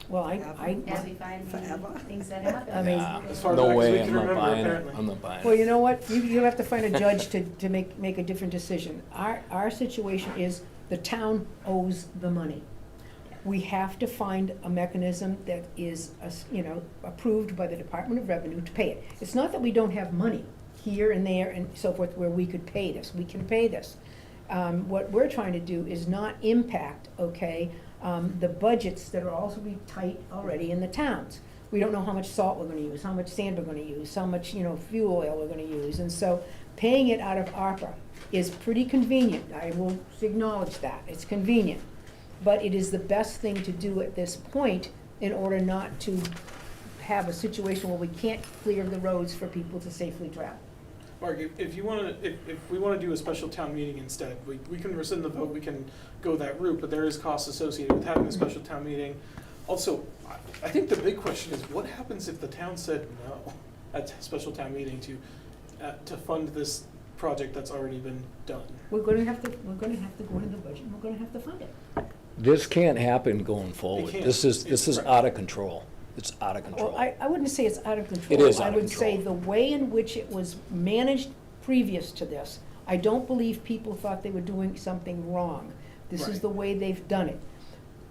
Speaker 2: Well,
Speaker 8: As we find the things that happen.
Speaker 2: I mean-
Speaker 7: Yeah,
Speaker 5: As far
Speaker 7: no
Speaker 5: back as we
Speaker 7: way,
Speaker 5: can
Speaker 7: I'm not
Speaker 5: remember,
Speaker 7: buying it,
Speaker 5: apparently.
Speaker 7: I'm not buying
Speaker 2: well,
Speaker 7: it.
Speaker 2: you know what, you have to find a judge to make a different decision. Our situation is, the town owes the money. We have to find a mechanism that is, approved by the Department of Revenue to pay it. It's not that we don't have money here and there and so forth where we could pay this, we can pay this. What we're trying to do is not impact, the budgets that are also be tight already in the towns. We don't know how much salt we're gonna use, how much sand we're gonna use, how much, fuel oil we're gonna use. And so paying it out of ARPA is pretty convenient. I will acknowledge that, it's convenient. But it is the best thing to do at this point in order not to have a situation where we can't clear the roads for people to safely travel.
Speaker 5: Mark, if you wanna, if we wanna do a special town meeting instead, we can rescind the vote, we can go that route, but there is costs associated with having a special town meeting. Also, I think the big question is, what happens if the town said no at a special town meeting to fund this project that's already been done?
Speaker 2: We're gonna have to go into the budget and we're gonna have to fund it.
Speaker 7: This can't happen going forward.
Speaker 5: can't.
Speaker 7: This is
Speaker 5: It's-
Speaker 7: out of control. It's out of
Speaker 2: Well,
Speaker 7: control.
Speaker 2: I wouldn't say it's out of control.
Speaker 7: It is out of
Speaker 2: I would say
Speaker 7: control.
Speaker 2: the way in which it was managed previous to this, I don't believe people thought they were doing something wrong. This is
Speaker 5: Right.
Speaker 2: the way they've done it.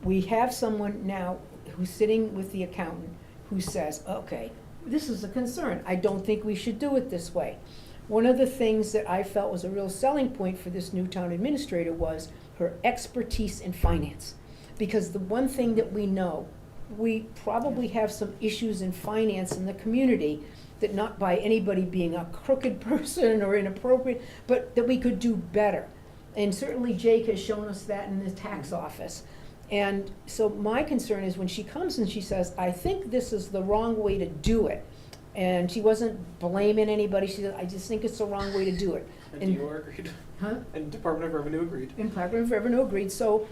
Speaker 2: We have someone now who's sitting with the accountant who says, okay, this is a concern. I don't think we should do it this way. One of the things that I felt was a real selling point for this new town administrator was her expertise in finance. Because the one thing that we know, we probably have some issues in finance in the community that not by anybody being a crooked person or inappropriate, but that we could do better. And certainly Jake has shown us that in the tax office. And so my concern is when she comes and she says, I think this is the wrong way to do it. And she wasn't blaming anybody, she said, I just think it's the wrong way to do it.
Speaker 5: And DOR agreed,
Speaker 2: Huh?
Speaker 5: and Department of Revenue agreed.
Speaker 2: And Department of Revenue agreed, so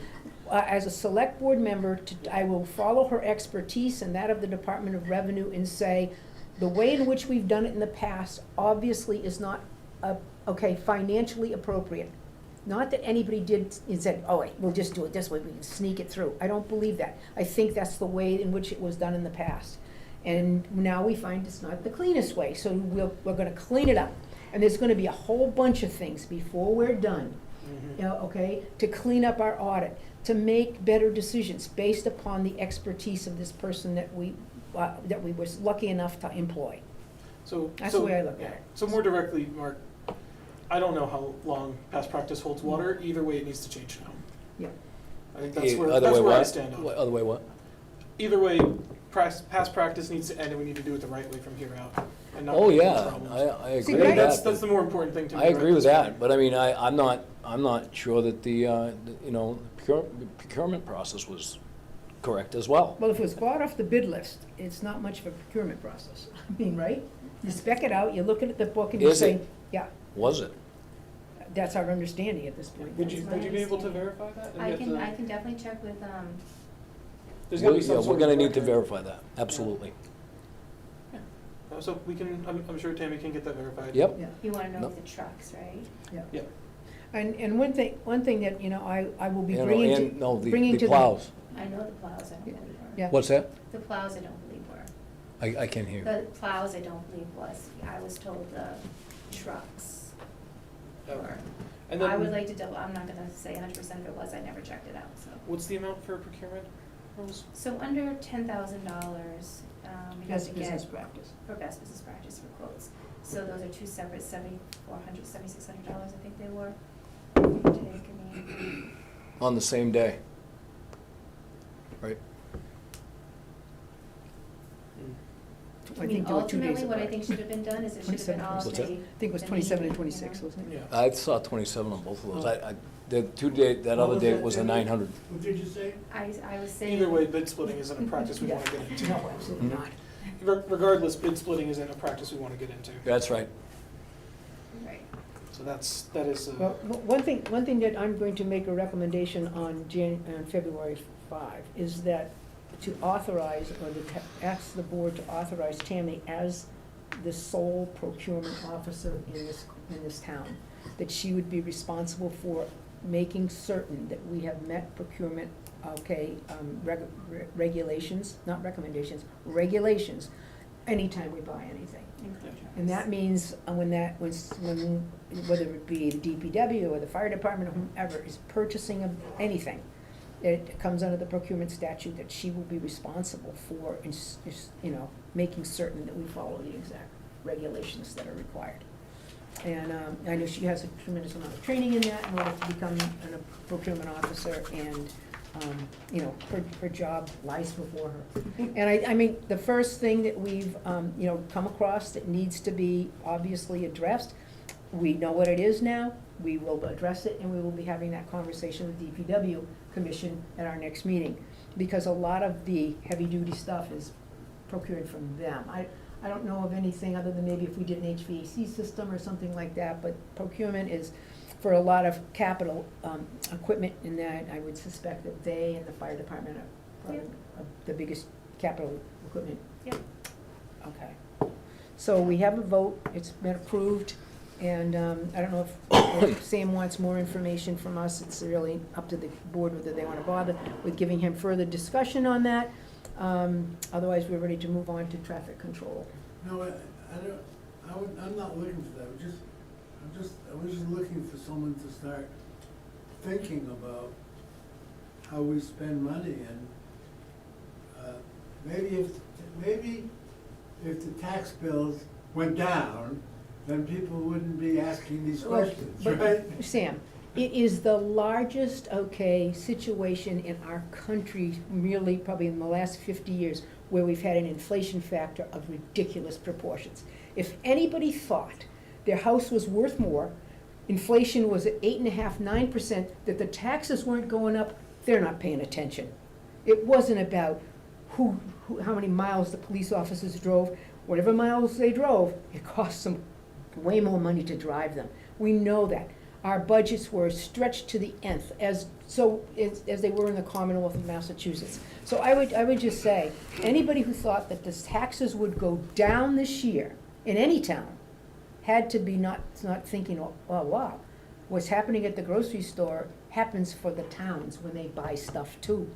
Speaker 2: as a select board member, I will follow her expertise and that of the Department of Revenue and say, the way in which we've done it in the past obviously is not, financially appropriate. Not that anybody did and said, oh, wait, we'll just do it this way, we can sneak it through. I don't believe that. I think that's the way in which it was done in the past. And now we find it's not the cleanest way, so we're gonna clean it up. And there's gonna be a whole bunch of things before we're done, to clean up our audit, to make better decisions based upon the expertise of this person that we were lucky enough to employ.
Speaker 5: So.
Speaker 2: That's the way I look at it.
Speaker 5: So more directly, Mark, I don't know how long past practice holds water, either way it needs to change now.
Speaker 2: Yeah.
Speaker 5: I think that's where,
Speaker 7: Other
Speaker 5: that's
Speaker 7: way
Speaker 5: where I
Speaker 7: what?
Speaker 5: stand on it.
Speaker 7: Other way what?
Speaker 5: Either way, past practice needs to end, and we need to do it the right way from here out, and not
Speaker 7: Oh,
Speaker 5: make any
Speaker 7: yeah,
Speaker 5: problems.
Speaker 7: I
Speaker 2: See,
Speaker 7: agree
Speaker 2: but
Speaker 7: with
Speaker 5: That's
Speaker 7: that.
Speaker 5: the more important thing to me.
Speaker 7: I agree
Speaker 5: right
Speaker 7: with
Speaker 5: this
Speaker 7: that,
Speaker 5: point.
Speaker 7: but I mean, I'm not sure that the procurement process was correct as well.
Speaker 2: Well, if it was bought off the bid list, it's not much of a procurement process. I mean, right? You spec it out, you look at the book and you
Speaker 7: Is
Speaker 2: say,
Speaker 7: it?
Speaker 2: yeah,
Speaker 7: Was it?
Speaker 2: that's our understanding at this point.
Speaker 5: Would you
Speaker 8: That's my
Speaker 5: be able to
Speaker 8: understanding.
Speaker 5: verify that? and
Speaker 8: I
Speaker 5: get
Speaker 8: can,
Speaker 5: the-
Speaker 8: I can definitely check with,
Speaker 5: There's gotta be
Speaker 7: Yeah,
Speaker 5: some
Speaker 7: we're
Speaker 5: sort of
Speaker 7: gonna need to
Speaker 5: record.
Speaker 7: verify that, absolutely.
Speaker 5: So we can, I'm sure Tammy can get that verified.
Speaker 7: Yep.
Speaker 2: Yeah,
Speaker 8: you wanna know
Speaker 7: No.
Speaker 8: the trucks, right?
Speaker 2: yeah.
Speaker 5: Yeah.
Speaker 2: And one thing that, you know, I will be
Speaker 7: You know,
Speaker 2: bringing to.
Speaker 7: and, no,
Speaker 2: bringing
Speaker 7: the
Speaker 2: to
Speaker 7: plows.
Speaker 8: I know the plows, I don't believe were.
Speaker 2: Yeah.
Speaker 7: What's that?
Speaker 8: The plows, I don't believe were.
Speaker 7: I can't hear you.
Speaker 8: The plows, I don't believe was. I was told the trucks
Speaker 5: Okay.
Speaker 8: were.
Speaker 5: And then,
Speaker 8: I would like to double, I'm not gonna say 100% if it was, I never checked it out, so.
Speaker 5: what's the amount for procurement, Rose?
Speaker 8: So under $10,000, we have
Speaker 2: Best
Speaker 8: to
Speaker 2: business
Speaker 8: get,
Speaker 2: practice.
Speaker 8: for best business practice for quotes. So those are two separate, $7,400, $7,600, I think they were. Take, I mean,
Speaker 7: On the same day, right?
Speaker 2: I think there were 2 days
Speaker 8: ultimately, what I
Speaker 2: apart.
Speaker 8: think should have been done is it should have been all
Speaker 2: 27,
Speaker 7: What's that?
Speaker 8: paid.
Speaker 2: I think it was
Speaker 8: the
Speaker 2: 27 and
Speaker 8: meeting,
Speaker 2: 26,
Speaker 8: you know.
Speaker 2: wasn't it?
Speaker 5: Yeah.
Speaker 7: I saw 27 on both of those. The 2 day, that other
Speaker 9: What was
Speaker 7: date
Speaker 9: that,
Speaker 7: was a
Speaker 9: Jamie?
Speaker 7: 900.
Speaker 9: What did you say?
Speaker 8: I was saying.
Speaker 5: Either way, bid splitting isn't a practice we
Speaker 2: Yeah.
Speaker 5: wanna get into.
Speaker 2: No, absolutely
Speaker 7: Mhm.
Speaker 2: not.
Speaker 5: Regardless, bid splitting isn't a practice we wanna get into.
Speaker 7: That's right.
Speaker 8: Right.
Speaker 5: So that is,
Speaker 2: Well, one thing that I'm going to make a recommendation on February 5 is that to authorize, or to ask the board to authorize Tammy as the sole procurement officer in this town, that she would be responsible for making certain that we have met procurement, regulations, not recommendations, regulations, anytime we buy anything. And that means when whether it be the DPW or the fire department or whomever is purchasing of anything, it comes under the procurement statute that she will be responsible for, making certain that we follow the exact regulations that are required. And I know she has a tremendous amount of training in that in order to become a procurement officer, and her job lies before her. And I mean, the first thing that we've, come across that needs to be obviously addressed, we know what it is now, we will address it, and we will be having that conversation with DPW Commission at our next meeting, because a lot of the heavy-duty stuff is procured from them. I don't know of anything other than maybe if we did an HVAC system or something like that, but procurement is for a lot of capital equipment, in that I would suspect that they and the fire department are probably the biggest capital equipment.
Speaker 8: Yep.
Speaker 2: Okay. So we have a vote, it's been approved, and I don't know if Sam wants more information from us. It's really up to the board whether they want to bother with giving him further discussion on that. Otherwise, we're ready to move on to traffic control.
Speaker 9: No, I'm not looking for that, I was just looking for someone to start thinking about how we spend money, and maybe if the tax bills went down, then people wouldn't be asking these questions,
Speaker 2: But,
Speaker 9: right?
Speaker 2: Sam, it is the largest, situation in our country, really probably in the last 50 years, where we've had an inflation factor of ridiculous proportions. If anybody thought their house was worth more, inflation was at 8.5%, 9%, that the taxes weren't going up, they're not paying attention. It wasn't about how many miles the police officers drove. Whatever miles they drove, it cost them way more money to drive them. We know that. Our budgets were stretched to the nth, as they were in the Commonwealth of Massachusetts. So I would just say, anybody who thought that the taxes would go down this year in any town had to be not thinking, oh wow, what's happening at the grocery store happens for the towns when they buy stuff too.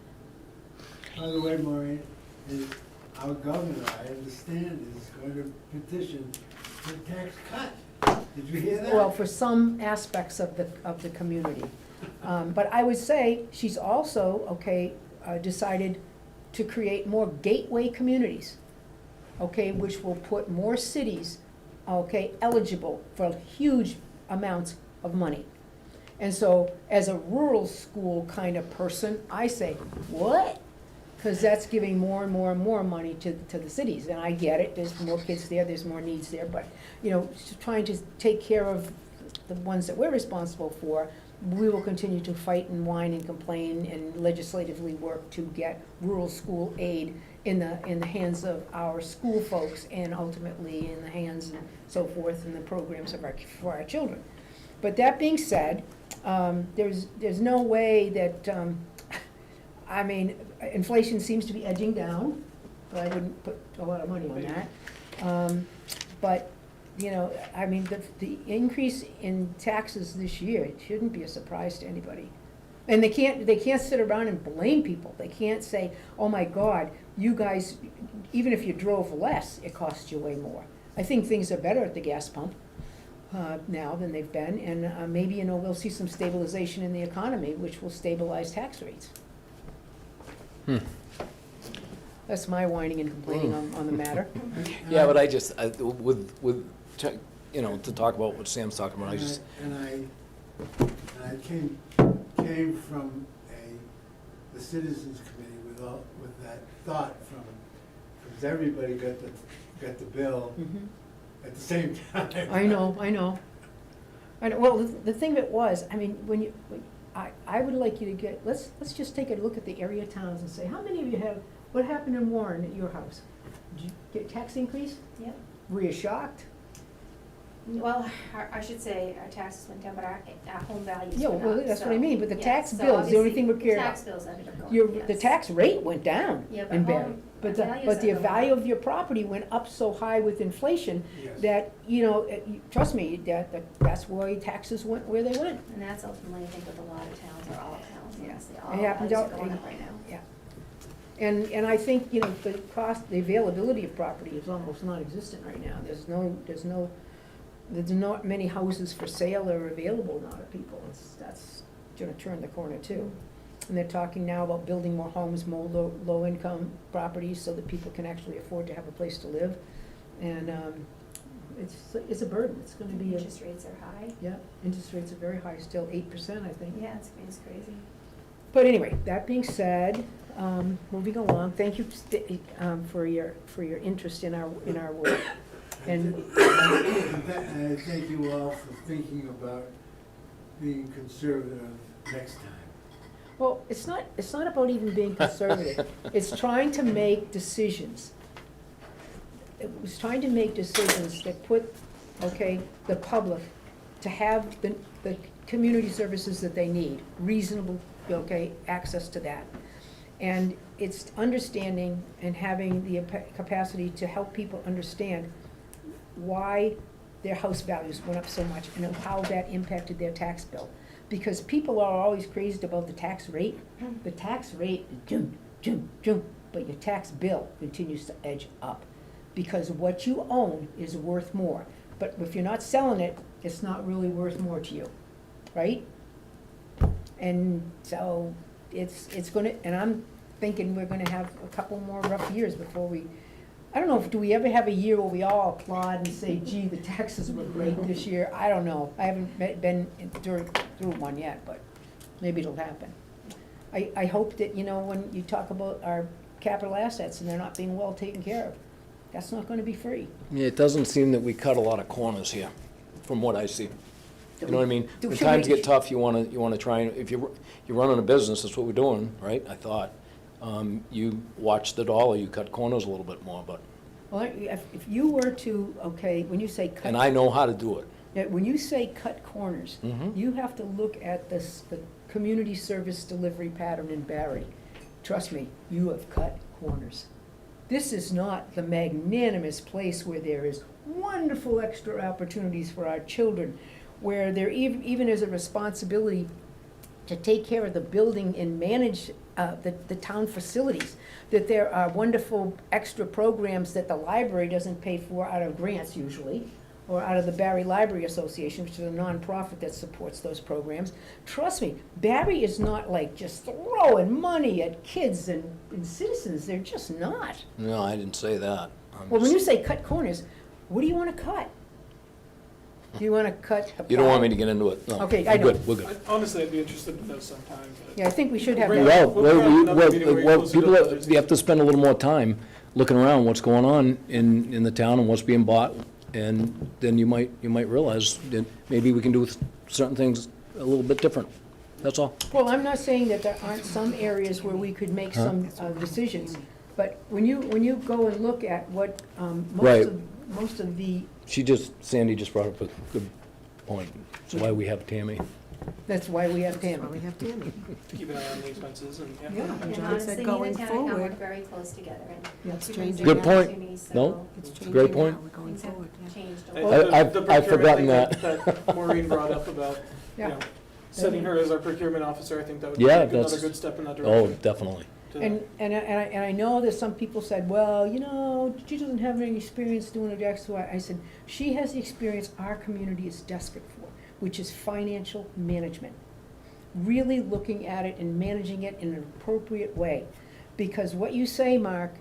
Speaker 9: By the way, Maureen, our governor, I understand, is going to petition for a tax cut. Did you hear that?
Speaker 2: Well, for some aspects of the community. But I would say she's also, decided to create more gateway communities, which will put more cities, eligible for huge amounts of money. And so, as a rural school kind of person, I say, what? Because that's giving more and more and more money to the cities, and I get it, there's more kids there, there's more needs there, but, you know, trying to take care of the ones that we're responsible for, we will continue to fight and whine and complain and legislatively work to get rural school aid in the hands of our school folks and ultimately in the hands and so forth in the programs for our children. But that being said, there's no way that, I mean, inflation seems to be edging down, but I wouldn't put a lot of money on that. But, you know, I mean, the increase in taxes this year, it shouldn't be a surprise to anybody. And they can't sit around and blame people. They can't say, oh my God, you guys, even if you drove less, it costs you way more. I think things are better at the gas pump now than they've been, and maybe, you know, we'll see some stabilization in the economy, which will stabilize tax rates. That's my whining and complaining on the matter.
Speaker 7: Yeah, but I just, you know, to talk about what Sam's talking about, I just,
Speaker 9: And I came from the Citizens Committee with that thought because everybody got the bill at the same time.
Speaker 2: I know. Well, the thing that was, I mean, I would like you to get, let's just take a look at the area towns and say, how many of you have, what happened in Warren at your house? Did you get tax increase?
Speaker 8: Yep.
Speaker 2: Were you shocked?
Speaker 8: Well, I should say our taxes went down, but our home values
Speaker 2: Yeah,
Speaker 8: went
Speaker 2: well,
Speaker 8: up,
Speaker 2: that's what I
Speaker 8: so,
Speaker 2: mean, but the
Speaker 8: yeah,
Speaker 2: tax
Speaker 8: so
Speaker 2: bills, the only thing we
Speaker 8: obviously,
Speaker 2: care about.
Speaker 8: tax bills ended up going,
Speaker 2: The
Speaker 8: yes.
Speaker 2: tax rate went down
Speaker 8: Yeah, but
Speaker 2: in
Speaker 8: home
Speaker 2: Barre. But the
Speaker 8: values are going
Speaker 2: value
Speaker 8: up.
Speaker 2: of your property went up so high with inflation
Speaker 6: Yes.
Speaker 2: that, you know, trust me, that's why taxes went where they went.
Speaker 8: And that's ultimately, I think, with a lot of towns, or all towns,
Speaker 2: Yeah.
Speaker 8: honestly,
Speaker 2: It
Speaker 8: all
Speaker 2: happens
Speaker 8: values are
Speaker 2: out-
Speaker 8: going up right now.
Speaker 2: Yeah. And I think, you know, the cost, the availability of property is almost non-existent right now. There's not many houses for sale or available now to people. That's gonna turn the corner too. And they're talking now about building more homes, more low-income properties so that people can actually afford to have a place to live. And, it's a burden. It's gonna be a,
Speaker 8: Interest rates are high.
Speaker 2: yeah, interest rates are very high, still 8%, I think.
Speaker 8: Yeah, it's crazy.
Speaker 2: But anyway, that being said, moving along, thank you for your interest in our work. And
Speaker 9: And I thank you all for thinking about being conservative next time.
Speaker 2: well, it's not about even being conservative. It's trying to make decisions. It was trying to make decisions that put, okay, the public to have the community services that they need, reasonable, okay, access to that. And it's understanding and having the capacity to help people understand why their house values went up so much and how that impacted their tax bill. Because people are always crazed about the tax rate. The tax rate is jump, jump, jump, but your tax bill continues to edge up. Because what you own is worth more. But if you're not selling it, it's not really worth more to you, right? And so it's gonna, and I'm thinking we're gonna have a couple more rough years before we, I don't know, do we ever have a year where we all applaud and say, gee, the taxes were great this year? I don't know. I haven't been through one yet, but maybe it'll happen. I hope that, you know, when you talk about our capital assets and they're not being well taken care of, that's not gonna be free.
Speaker 7: yeah, it doesn't seem that we cut a lot of corners here, from what I see. You know what I mean? When
Speaker 2: Should
Speaker 7: times
Speaker 2: we-
Speaker 7: get tough, you wanna try, and if you're running a business, that's what we're doing, right? I thought. You watch the dollar, you cut corners a little bit more, but,
Speaker 2: Well, if you were to, okay, when you say cut.
Speaker 7: and I know how to do it.
Speaker 2: Yeah, when you say cut corners,
Speaker 7: Mhm.
Speaker 2: you have to look at the community service delivery pattern in Barre. Trust me, you have cut corners. This is not the magnanimous place where there is wonderful extra opportunities for our children, where there even is a responsibility to take care of the building and manage the town facilities, that there are wonderful extra programs that the library doesn't pay for out of grants usually, or out of the Barre Library Association, which is a nonprofit that supports those programs. Trust me, Barre is not like just throwing money at kids and citizens, they're just not.
Speaker 7: No, I didn't say that. I'm
Speaker 2: Well, when you
Speaker 7: just-
Speaker 2: say cut corners, what do you wanna cut? Do you want to cut?
Speaker 7: You don't want me to get into it? No.
Speaker 2: Okay, I
Speaker 7: We're
Speaker 2: know.
Speaker 7: good, we're good.
Speaker 5: Honestly, I'd be interested in those sometime, but.
Speaker 2: Yeah, I think we should have.
Speaker 5: Bring
Speaker 2: that.
Speaker 5: it up. We'll meeting where you're closer to
Speaker 7: people,
Speaker 5: others.
Speaker 7: you have to spend a little more time looking around what's going on in the town and what's being bought, and then you might realize that maybe we can do certain things a little bit different. That's all.
Speaker 2: Well, I'm not saying that there aren't some areas where we could make some decisions, but when you go and look at what
Speaker 7: Right.
Speaker 2: most of the,
Speaker 7: Sandy just brought up a good point. It's why we have Tammy.
Speaker 2: that's why we have
Speaker 4: That's why
Speaker 2: Tammy.
Speaker 4: we have Tammy.
Speaker 5: Keep an eye on the expenses and,
Speaker 2: Yeah.
Speaker 8: And
Speaker 4: And John
Speaker 8: honestly,
Speaker 4: said
Speaker 8: me
Speaker 4: going
Speaker 8: and the town account
Speaker 4: forward,
Speaker 8: work very close together, and
Speaker 2: Yeah.
Speaker 4: it's
Speaker 8: she brings
Speaker 4: changing.
Speaker 7: Good
Speaker 8: it back
Speaker 7: point.
Speaker 8: to me, so
Speaker 7: No?
Speaker 4: It's
Speaker 7: Great
Speaker 4: changing
Speaker 7: point.
Speaker 4: now, we're going
Speaker 8: things have
Speaker 4: forward, yeah.
Speaker 8: changed a
Speaker 5: And
Speaker 8: lot.
Speaker 5: the
Speaker 7: I've
Speaker 5: procurement
Speaker 7: forgotten
Speaker 5: thing
Speaker 7: that.
Speaker 5: that Maureen brought up about, you
Speaker 2: Yeah.
Speaker 5: know, setting her as our procurement officer, I think that would be
Speaker 7: Yeah,
Speaker 5: another
Speaker 7: that's-
Speaker 5: good step in that
Speaker 7: Oh,
Speaker 5: direction.
Speaker 7: definitely.
Speaker 5: to-
Speaker 2: And I know that some people said, well, you know, she doesn't have any experience doing it X, Y. I said, she has the experience our community is desperate for, which is financial management. Really looking at it and managing it in an appropriate way. Because what you say, Mark,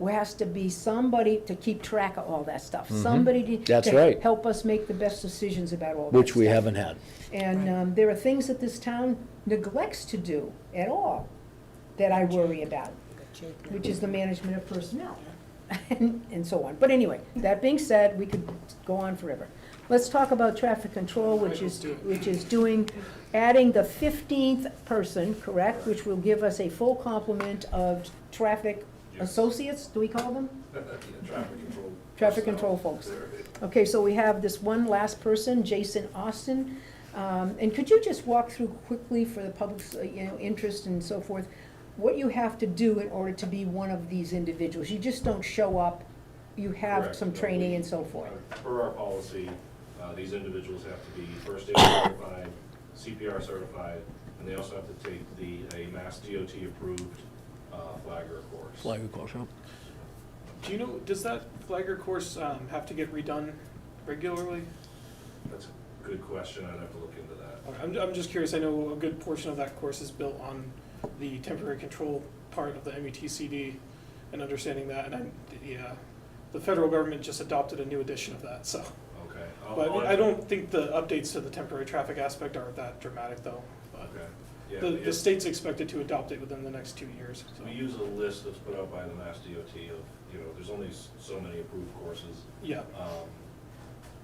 Speaker 2: has to be somebody to keep track of all that stuff.
Speaker 7: Mhm.
Speaker 2: Somebody
Speaker 7: That's
Speaker 2: to
Speaker 7: right.
Speaker 2: help us make the best decisions about all that
Speaker 7: Which we
Speaker 2: stuff.
Speaker 7: haven't had.
Speaker 2: And there are things that this town neglects to do at all that I worry about, which is the management of personnel and so on. But anyway, that being said, we could go on forever. Let's talk about traffic control, which is adding the 15th person, correct? Which will give us a full complement of traffic associates, do we call them?
Speaker 10: Traffic control.
Speaker 2: Traffic control folks. Okay, so we have this one last person, Jason Austin. And could you just walk through quickly for the public's, interest and so forth, what you have to do in order to be one of these individuals? You just don't show up, you have
Speaker 10: Correct.
Speaker 2: some
Speaker 10: No,
Speaker 2: training
Speaker 10: we-
Speaker 2: and so forth.
Speaker 10: Per our policy, these individuals have to be first aid certified, CPR certified, and they also have to take a Mass DOT approved flagger course.
Speaker 7: Flag across, yeah.
Speaker 5: Do you know, does that flagger course have to get redone regularly?
Speaker 10: That's a good question, I'd have to look into that.
Speaker 5: I'm just curious, I know a good portion of that course is built on the temporary control part of the METCD and understanding that, and the federal government just adopted a new edition of that, so.
Speaker 10: Okay.
Speaker 5: But I don't think the updates to the temporary traffic aspect are that dramatic though. But
Speaker 10: Okay. Yeah,
Speaker 5: the state's expected to adopt it within the next 2 years, so.
Speaker 10: We use a list that's put out by the Mass DOT of, there's only so many approved courses.
Speaker 5: Yeah,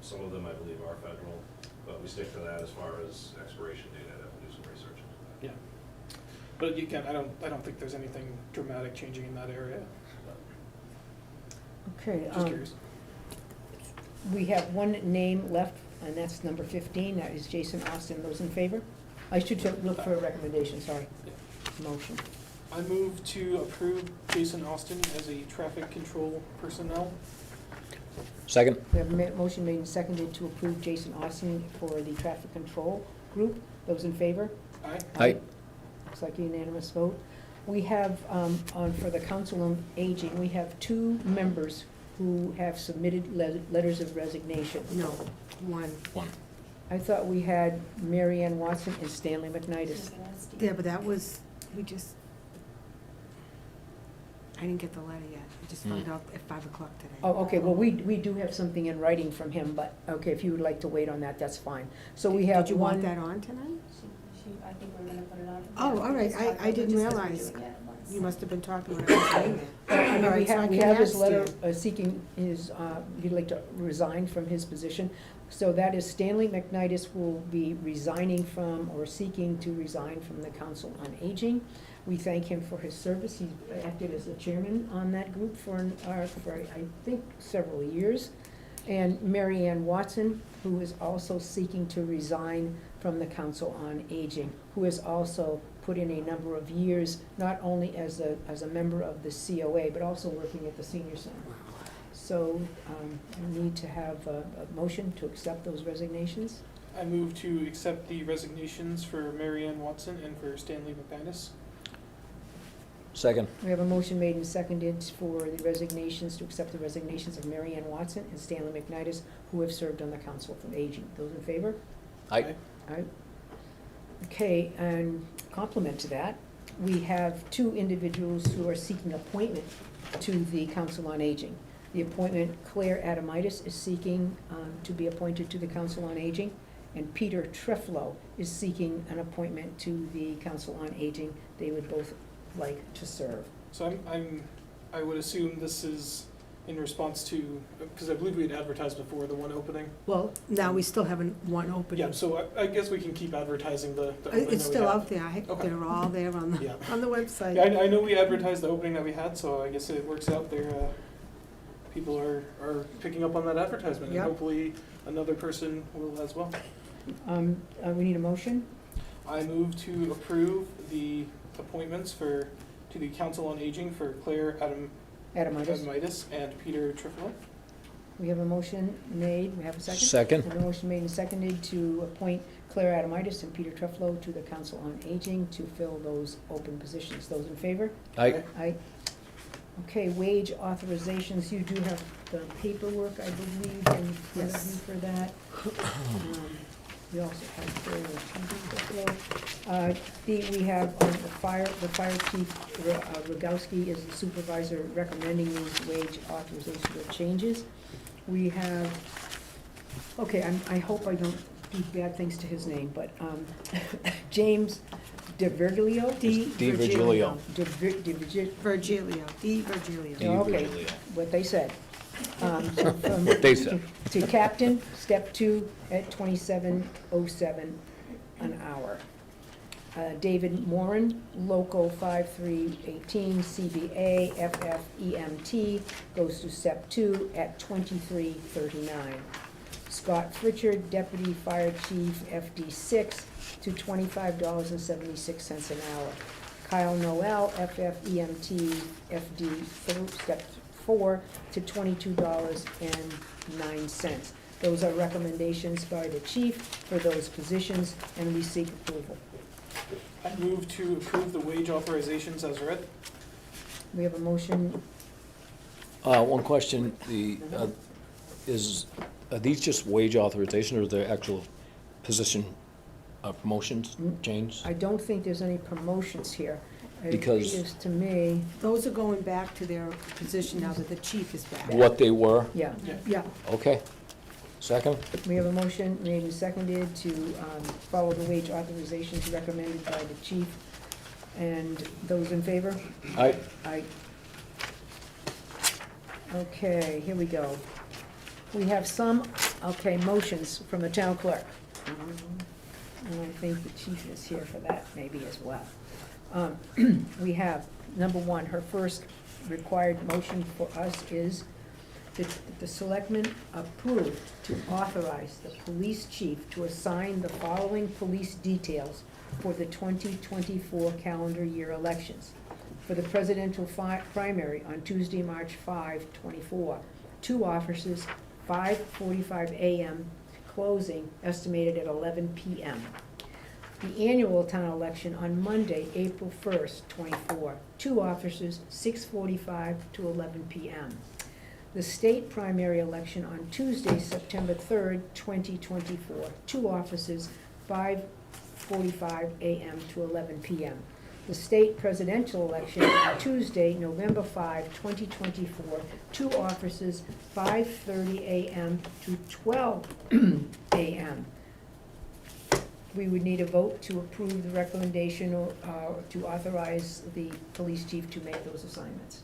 Speaker 10: Some of them, I believe, are federal, but we stick to that as far as expiration date. I'd have to do some research into that.
Speaker 5: yeah. But again, I don't think there's anything dramatic changing in that area.
Speaker 2: Okay,
Speaker 5: Just curious.
Speaker 2: we have one name left, and that's number 15, that is Jason Austin. Those in favor? I should look for a recommendation, sorry. Motion.
Speaker 5: I move to approve Jason Austin as a traffic control personnel.
Speaker 7: Second?
Speaker 2: We have a motion made and seconded to approve Jason Austin for the traffic control group. Those in favor?
Speaker 5: Aye.
Speaker 7: Aye.
Speaker 2: Looks like a unanimous vote. We have, for the Council on Aging, we have 2 members who have submitted letters of resignation.
Speaker 4: No, one.
Speaker 7: One.
Speaker 2: I thought we had Mary Ann Watson and Stanley McNitus.
Speaker 8: Okay, that's Steve.
Speaker 4: Yeah, but that was, I didn't get the letter yet. I just found out at 5 o'clock today.
Speaker 2: Oh, okay, well, we do have something in writing from him, but, okay, if you would like to wait on that, that's fine. So we have
Speaker 4: Did you want
Speaker 2: one.
Speaker 4: that on tonight?
Speaker 8: I think we're gonna put it on.
Speaker 4: Oh, all right.
Speaker 8: Just talk
Speaker 4: I
Speaker 8: about
Speaker 4: didn't
Speaker 8: just 'cause we're
Speaker 4: realize.
Speaker 8: doing it at once.
Speaker 4: You must have been talking when I was saying that.
Speaker 2: I mean,
Speaker 4: All
Speaker 2: we
Speaker 4: right, so I
Speaker 2: have, we
Speaker 4: can
Speaker 2: have his
Speaker 4: ask
Speaker 2: letter
Speaker 4: Stan.
Speaker 2: seeking his, he'd like to resign from his position. So that is Stanley McNitus will be resigning from, or seeking to resign from the Council on Aging. We thank him for his service. He acted as the chairman on that group for I think, several years. And Mary Ann Watson, who is also seeking to resign from the Council on Aging, who has also put in a number of years, not only as a member of the COA, but also working at the senior center. So, we need to have a motion to accept those resignations.
Speaker 5: I move to accept the resignations for Mary Ann Watson and for Stanley McManus.
Speaker 7: Second?
Speaker 2: We have a motion made and seconded for the resignations, to accept the resignations of Mary Ann Watson and Stanley McNitus, who have served on the Council on Aging. Those in favor?
Speaker 7: Aye.
Speaker 2: Aye. Okay, and complement to that, we have 2 individuals who are seeking appointment to the Council on Aging. The appointment, Claire Adomaitis is seeking to be appointed to the Council on Aging, and Peter Trifilo is seeking an appointment to the Council on Aging. They would both like to serve.
Speaker 5: So I would assume this is in response to, because I believe we had advertised before the one opening.
Speaker 4: Well, now we still haven't one opening.
Speaker 5: Yeah, so I guess we can keep advertising the opening that we
Speaker 4: It's still
Speaker 5: have.
Speaker 4: out there.
Speaker 5: Okay.
Speaker 4: They're all there on
Speaker 5: Yeah.
Speaker 4: the website.
Speaker 5: Yeah, I know we advertised the opening that we had, so I guess it works out there. People are picking up on that advertisement, and
Speaker 4: Yep.
Speaker 5: hopefully another person will as well.
Speaker 2: We need a motion?
Speaker 5: I move to approve the appointments to the Council on Aging for Claire
Speaker 2: Adomaitis.
Speaker 5: Adomaitis and Peter Trifilo.
Speaker 2: We have a motion made, we have a second?
Speaker 7: Second.
Speaker 2: And a motion made and seconded to appoint Claire Adomaitis and Peter Trifilo to the Council on Aging to fill those open positions. Those in favor?
Speaker 7: Aye.
Speaker 2: Aye. Okay, wage authorizations, you do have the paperwork, I believe, in front of you
Speaker 4: Yes.
Speaker 2: for that. We also have Claire and Peter Trifilo. We have the fire chief, Rogowski is the supervisor recommending these wage authorization or changes. We have, okay, I hope I don't do bad things to his name, but James DiVirgilio?
Speaker 7: DiVirgilio.
Speaker 4: Virgilio, DiVirgilio.
Speaker 2: Okay,
Speaker 7: DiVirgilio.
Speaker 2: what they said.
Speaker 7: What they said.
Speaker 2: To captain, step 2 at $27.07 an hour. David Moran, local 5318, CBA, FFEMT, goes to step 2 at $23.39. Scott Pritchard, deputy fire chief, FD6, to $25.76 an hour. Kyle Noel, FFEMT, FD, step 4, to $22.09. Those are recommendations by the chief for those positions, and we seek approval.
Speaker 5: I move to approve the wage authorizations as read.
Speaker 2: We have a motion,
Speaker 7: One question, are these just wage authorization or are there actual position promotions, change?
Speaker 2: I don't think there's any promotions here. It
Speaker 7: Because-
Speaker 2: appears to me,
Speaker 4: Those are going back to their position now that the chief is back.
Speaker 7: What they were?
Speaker 2: yeah.
Speaker 4: Yeah,
Speaker 7: Okay. Second?
Speaker 2: We have a motion made and seconded to follow the wage authorizations recommended by the chief. And those in favor?
Speaker 7: Aye.
Speaker 2: Aye. Okay, here we go. We have some, motions from the town clerk. And I think the chief is here for that maybe as well. We have, number 1, her first required motion for us is that the selectmen approve to authorize the police chief to assign the following police details for the 2024 calendar year elections. For the presidential primary on Tuesday, March 5, 24, 2 officers, 5:45 a.m., closing estimated at 11 p.m. The annual town election on Monday, April 1st, 24, 2 officers, 6:45 to 11 p.m. The state primary election on Tuesday, September 3rd, 2024, 2 officers, 5:45 a.m. to 11 p.m. The state presidential election on Tuesday, November 5, 2024, 2 officers, 5:30 a.m. to 12 a.m. We would need a vote to approve the recommendation or to authorize the police chief to make those assignments.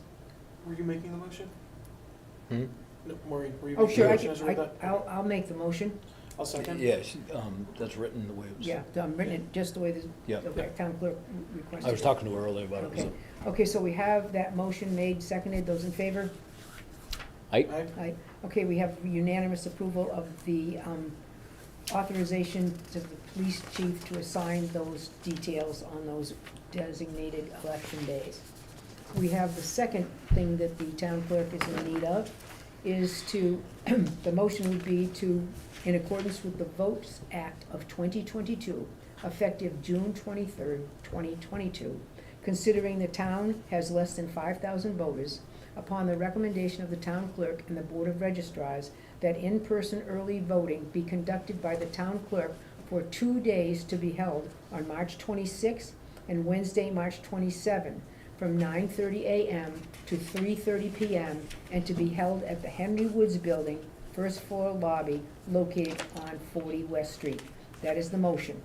Speaker 5: Were you making the motion?
Speaker 7: Hmm?
Speaker 5: No, Maureen, were you
Speaker 2: Oh,
Speaker 5: making
Speaker 2: sure,
Speaker 5: the motion as read that?
Speaker 2: I'll make the motion.
Speaker 5: I'll second.
Speaker 7: Yes, that's written the way it was.
Speaker 2: Yeah, I'm written it just the way
Speaker 7: Yeah.
Speaker 2: the town clerk requested.
Speaker 7: I was talking to her earlier about it.
Speaker 2: Okay, okay, so we have that motion made, seconded, those in favor?
Speaker 7: Aye.
Speaker 5: Aye.
Speaker 2: Aye. Okay, we have unanimous approval of the authorization to the police chief to assign those details on those designated election days. We have the second thing that the town clerk is in need of, is to, the motion would be to, in accordance with the Votes Act of 2022, effective June 23rd, 2022, considering the town has less than 5,000 voters, upon the recommendation of the town clerk and the Board of Registrars, that in-person early voting be conducted by the town clerk for 2 days to be held on March 26th and Wednesday, March 27th, from 9:30 a.m. to 3:30 p.m. and to be held at the Henry Woods Building, first floor lobby, located on 40 West Street. That is the motion.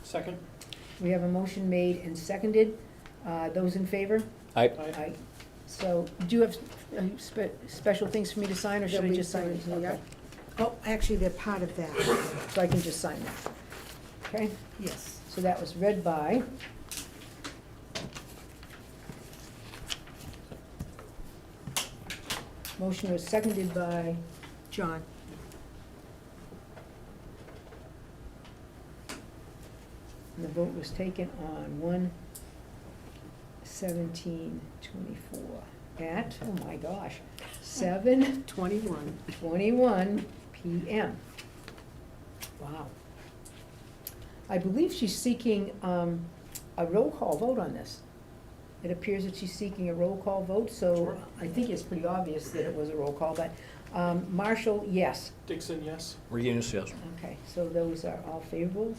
Speaker 5: Second?
Speaker 2: We have a motion made and seconded. Those in favor?
Speaker 7: I,
Speaker 2: Aye. So, do you have special things for me to sign, or should I
Speaker 4: There'll be
Speaker 2: just sign it?
Speaker 4: signs, yeah.
Speaker 2: Okay.
Speaker 4: Oh, actually, they're part of that.
Speaker 2: So I can just sign that. Okay,
Speaker 4: Yes.
Speaker 2: so that was read by. Motion was seconded by,
Speaker 4: John.
Speaker 2: and the vote was taken on 1/17/24 at, oh my gosh, 7:21
Speaker 4: 21.
Speaker 2: PM. Wow. I believe she's seeking a roll call vote on this. It appears that she's seeking a roll call vote, so
Speaker 5: Sure.
Speaker 2: I think it's pretty obvious that it was a roll call, but Marshall, yes.
Speaker 5: Dixon, yes.
Speaker 7: Reganus, yes.
Speaker 2: Okay, so those are all favorables,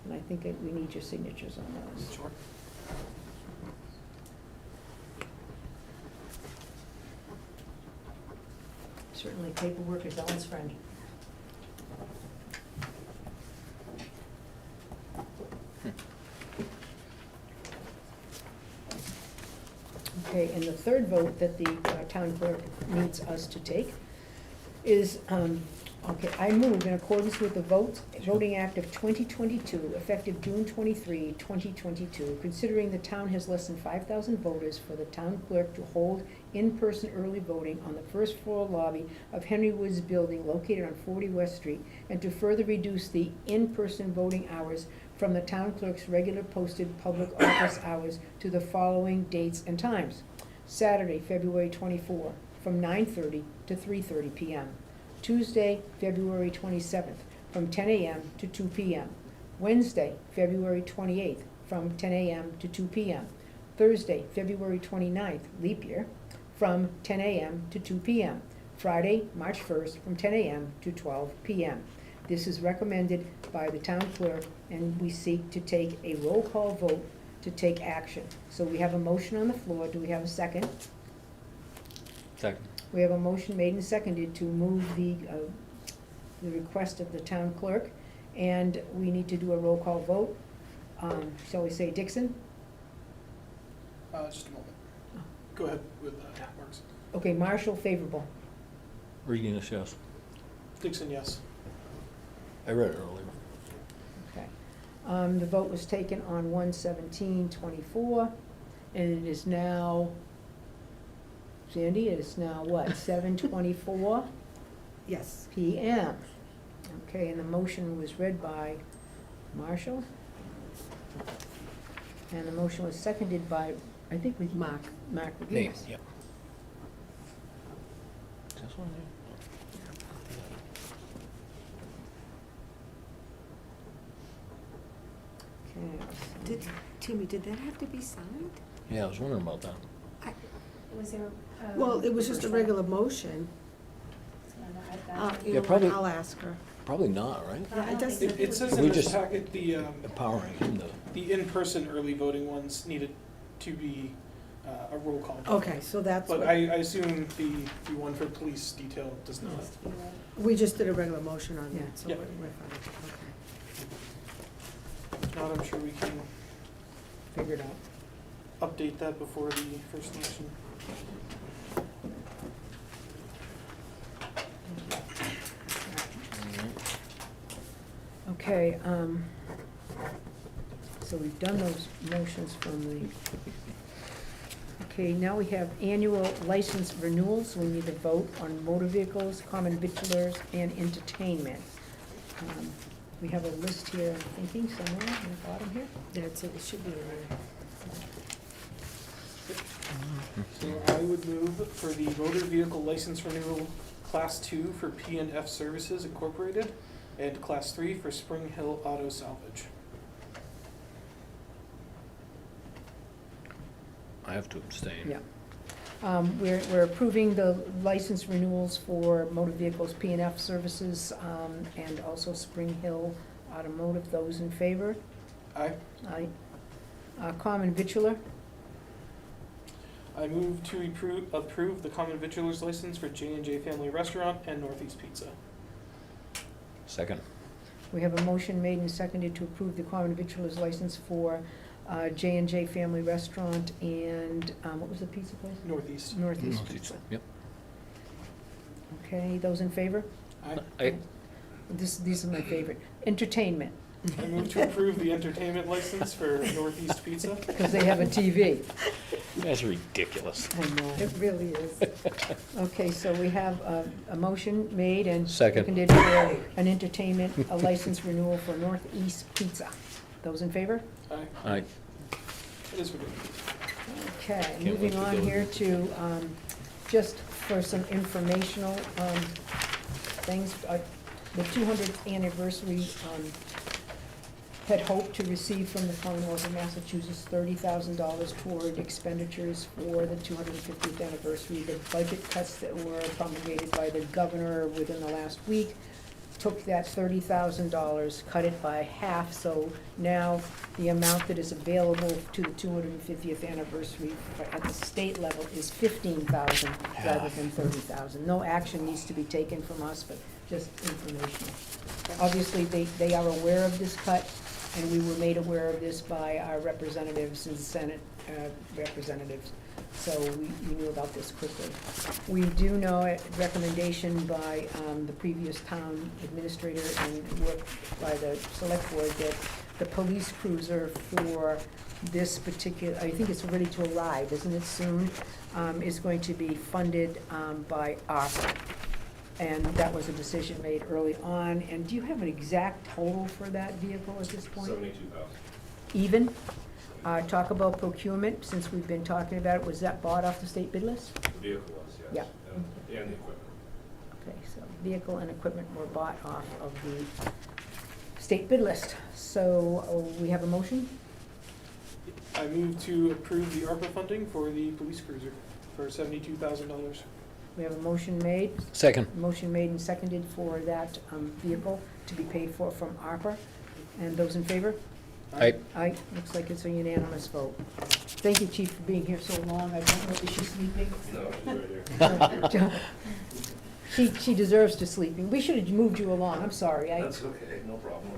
Speaker 2: and I think that we need your signatures on those.
Speaker 5: Sure.
Speaker 2: Certainly paperwork is Ellen's friend. Okay, and the third vote that the town clerk needs us to take is, okay, I move in accordance with the Voting Act of 2022, effective June 23, 2022, considering the town has less than 5,000 voters, for the town clerk to hold in-person early voting on the first floor lobby of Henry Woods Building located on 40 West Street, and to further reduce the in-person voting hours from the town clerk's regular posted public office hours to the following dates and times. Saturday, February 24, from 9:30 to 3:30 p.m. Tuesday, February 27th, from 10 a.m. to 2 p.m. Wednesday, February 28th, from 10 a.m. to 2 p.m. Thursday, February 29th, leap year, from 10 a.m. to 2 p.m. Friday, March 1st, from 10 a.m. to 12 p.m. This is recommended by the town clerk, and we seek to take a roll call vote to take action. So we have a motion on the floor. Do we have a second?
Speaker 7: Second.
Speaker 2: We have a motion made and seconded to move the request of the town clerk, and we need to do a roll call vote. Shall we say Dixon?
Speaker 5: Just a moment. Go ahead with Mark's.
Speaker 2: Okay, Marshall, favorable.
Speaker 7: Reganus, yes.
Speaker 5: Dixon, yes.
Speaker 7: I read it earlier.
Speaker 2: Okay. The vote was taken on 1/17/24, and it is now, Sandy, it is now what, 7:24
Speaker 4: Yes.
Speaker 2: PM? Okay, and the motion was read by Marshall. And the motion was seconded by, I think, with
Speaker 4: Mark.
Speaker 2: Mark
Speaker 7: Me,
Speaker 2: McGinnis.
Speaker 7: yeah. This one, yeah.
Speaker 2: Okay.
Speaker 4: Timmy, did that have to be signed?
Speaker 7: Yeah, I was wondering about that.
Speaker 8: Was there?
Speaker 4: Well, it was just a regular motion. You
Speaker 7: Yeah,
Speaker 4: know
Speaker 7: probably-
Speaker 4: what, I'll ask her.
Speaker 7: Probably not, right?
Speaker 4: Yeah, it does-
Speaker 5: It says
Speaker 7: We
Speaker 5: in this
Speaker 7: just-
Speaker 5: packet,
Speaker 7: Empowering him to.
Speaker 5: the in-person early voting ones needed to be a roll call. vote.
Speaker 4: Okay, so that's
Speaker 5: But
Speaker 4: what,
Speaker 5: I assume the one for police detail does not.
Speaker 4: we just did a regular motion on
Speaker 2: Yeah.
Speaker 4: that, so
Speaker 5: Yeah.
Speaker 4: we're fine,
Speaker 5: If not, I'm sure we can
Speaker 2: Figure it out.
Speaker 5: update that before the first motion.
Speaker 2: Okay, so we've done those motions from the, okay, now we have annual license renewals. We need to vote on motor vehicles, common victualers, and entertainment. We have a list here, I'm thinking, somewhere on the bottom here.
Speaker 4: okay. That's it, it should be in there.
Speaker 5: So I would move for the motor vehicle license renewal, Class 2 for P&F Services Incorporated, and Class 3 for Spring Hill Auto Salvage.
Speaker 7: I have to abstain.
Speaker 2: Yeah. We're approving the license renewals for motor vehicles, P&F Services, and also Spring Hill Automotive. Those in favor?
Speaker 5: Aye.
Speaker 2: Aye. Common vitular,
Speaker 5: I move to approve the common victualer's license for J&J Family Restaurant and Northeast Pizza.
Speaker 7: Second.
Speaker 2: we have a motion made and seconded to approve the common vitular's license for J&J Family Restaurant and, what was the pizza place?
Speaker 5: Northeast.
Speaker 2: Northeast Pizza.
Speaker 7: Yep.
Speaker 2: Okay, those in favor?
Speaker 7: I,
Speaker 2: These are my favorite. Entertainment,
Speaker 5: I move to approve the entertainment license for Northeast Pizza.
Speaker 2: because they have a TV.
Speaker 7: that's ridiculous.
Speaker 2: I know.
Speaker 4: It really is.
Speaker 2: Okay, so we have a motion made and
Speaker 7: Second.
Speaker 2: seconded for an entertainment, a license renewal for Northeast Pizza. Those in favor?
Speaker 5: Aye.
Speaker 7: I,
Speaker 5: It is for good.
Speaker 2: Okay,
Speaker 7: Can't
Speaker 2: moving
Speaker 7: wait to
Speaker 2: on
Speaker 7: go.
Speaker 2: here to, just for some informational things. The 200th anniversary, had hoped to receive from the Commonwealth of Massachusetts $30,000 toward expenditures for the 250th anniversary. The budget cuts that were promulgated by the governor within the last week took that $30,000, cut it by half, so now the amount that is available to the 250th anniversary at the state level is $15,000 rather than $30,000. No action needs to be taken from us, but just informational. Obviously, they are aware of this cut, and we were made aware of this by our representatives in the Senate representatives, so we knew about this quickly. We do know a recommendation by the previous town administrator and work by the select board that the police cruiser for this particular, I think it's ready to arrive, isn't it soon, is going to be funded by ARPA. And that was a decision made early on. And do you have an exact total for that vehicle at this point?
Speaker 10: 72,000.
Speaker 2: Even? Talk about procurement, since we've been talking about it, was that bought off the state bid list?
Speaker 10: The vehicle was, yes.
Speaker 2: Yeah.
Speaker 10: And the equipment.
Speaker 2: Okay, so vehicle and equipment were bought off of the state bid list. So we have a motion?
Speaker 5: I move to approve the ARPA funding for the police cruiser for $72,000.
Speaker 2: We have a motion made,
Speaker 7: second.
Speaker 2: motion made and seconded for that vehicle to be paid for from ARPA. And those in favor?
Speaker 7: I,
Speaker 2: Aye, looks like it's a unanimous vote. Thank you, Chief, for being here so long. I don't know, is she sleeping?
Speaker 10: No, she's right here.
Speaker 2: She deserves to sleeping. We should have moved you along, I'm sorry.
Speaker 10: That's okay, no problem.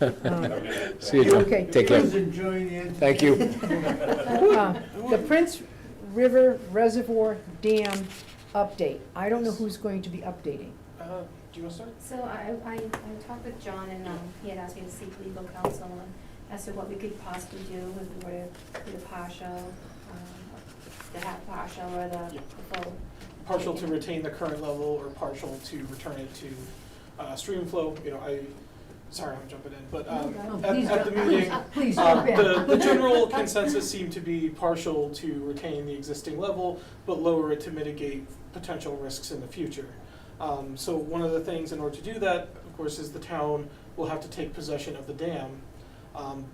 Speaker 2: Um,
Speaker 7: see you, Joe.
Speaker 2: Okay.
Speaker 7: Take care.
Speaker 9: Please enjoy the entertainment.
Speaker 7: Thank you.
Speaker 2: The Prince River Reservoir Dam update. I don't know who's going to be updating.
Speaker 5: Do you want to start?
Speaker 8: So I talked with John, and he had asked me to seek legal counsel as to what we could possibly do if we were to do the partial, the half partial or the full.
Speaker 5: Partial to retain the current level or partial to return it to stream flow. You know, sorry I'm jumping in, but at the meeting,
Speaker 2: Please jump in.
Speaker 5: the general consensus seemed to be partial to retain the existing level, but lower it to mitigate potential risks in the future. So one of the things in order to do that, of course, is the town will have to take possession of the dam.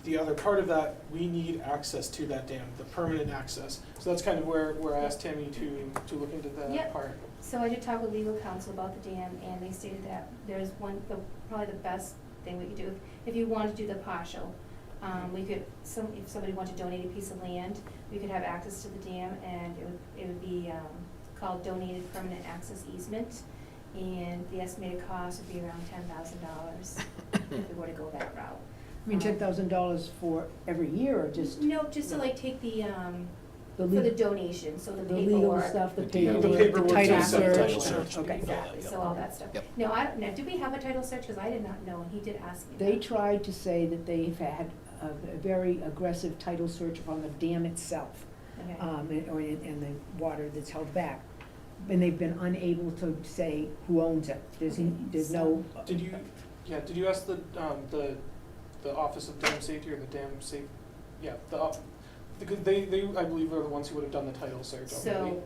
Speaker 5: The other part of that, we need access to that dam, the permanent access. So that's kind of where I asked Tammy to look into that
Speaker 8: Yep.
Speaker 5: part.
Speaker 8: So I did talk with legal counsel about the dam, and they stated that there's probably the best thing we could do, if you wanted to do the partial, we could, if somebody wanted to donate a piece of land, we could have access to the dam, and it would be called donated permanent access easement, and the estimated cost would be around $10,000 if we were to go that route.
Speaker 2: I mean, $10,000 for every year, or just
Speaker 8: No, just to like take the,
Speaker 2: the
Speaker 8: for the
Speaker 2: legal,
Speaker 8: donation, so the
Speaker 2: the legal
Speaker 8: paperwork.
Speaker 2: stuff, the
Speaker 7: The
Speaker 2: paperwork, the
Speaker 5: paperwork,
Speaker 2: title
Speaker 5: the
Speaker 2: search?
Speaker 5: title search.
Speaker 2: Okay.
Speaker 8: Exactly, so all that stuff.
Speaker 7: Yep.
Speaker 8: Now, do we have a title search? Because I did not know, and he did ask me that.
Speaker 2: They tried to say that they've had a very aggressive title search on the dam itself,
Speaker 8: Okay.
Speaker 2: and the water that's held back. And they've been unable to say who owns it. There's no.
Speaker 5: Did you ask the Office of Dam Safety or the Dam Safe? Yeah, because they I believe are the ones who would have done the title search.
Speaker 8: So,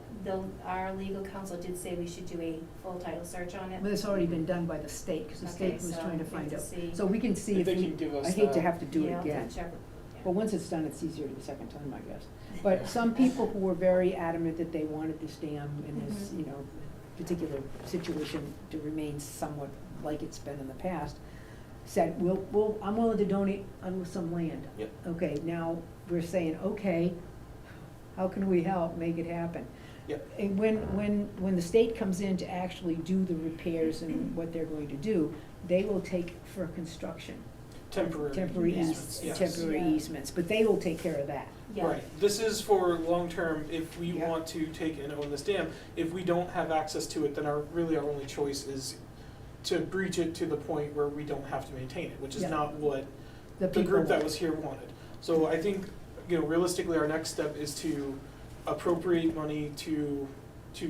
Speaker 8: our legal counsel did say we should do a full title search on it.
Speaker 2: But it's already been done by the state, because the
Speaker 8: Okay,
Speaker 2: state was
Speaker 8: so
Speaker 2: trying to
Speaker 8: we
Speaker 2: find
Speaker 8: have
Speaker 2: out.
Speaker 8: to see.
Speaker 2: So we can see if
Speaker 5: They
Speaker 2: we,
Speaker 5: can give us
Speaker 2: I hate to
Speaker 5: the-
Speaker 2: have to do
Speaker 8: Yeah,
Speaker 2: it
Speaker 8: I'll have
Speaker 2: again.
Speaker 8: to check.
Speaker 2: But once it's done, it's easier the second time, I guess. But some people who were very adamant that they wanted this dam in this,
Speaker 8: Mhm.
Speaker 2: particular situation to remain somewhat like it's been in the past, said, I'm willing to donate on some land.
Speaker 5: Yep.
Speaker 2: Okay, now we're saying, okay, how can we help make it happen?
Speaker 5: Yep.
Speaker 2: And when the state comes in to actually do the repairs and what they're going to do, they will take for construction, temporary
Speaker 5: easements, yes.
Speaker 2: temporary
Speaker 8: Yeah.
Speaker 2: easements, but they will take care of that.
Speaker 8: Yeah.
Speaker 5: Right, this is for long-term, if we
Speaker 2: Yeah.
Speaker 5: want to take and own this dam, if we don't have access to it, then our only choice is to breach it to the point where we don't have to maintain it, which is
Speaker 2: Yeah.
Speaker 5: not what the
Speaker 2: people
Speaker 5: group that
Speaker 2: want.
Speaker 5: was here wanted. So I think, realistically, our next step is to appropriate money to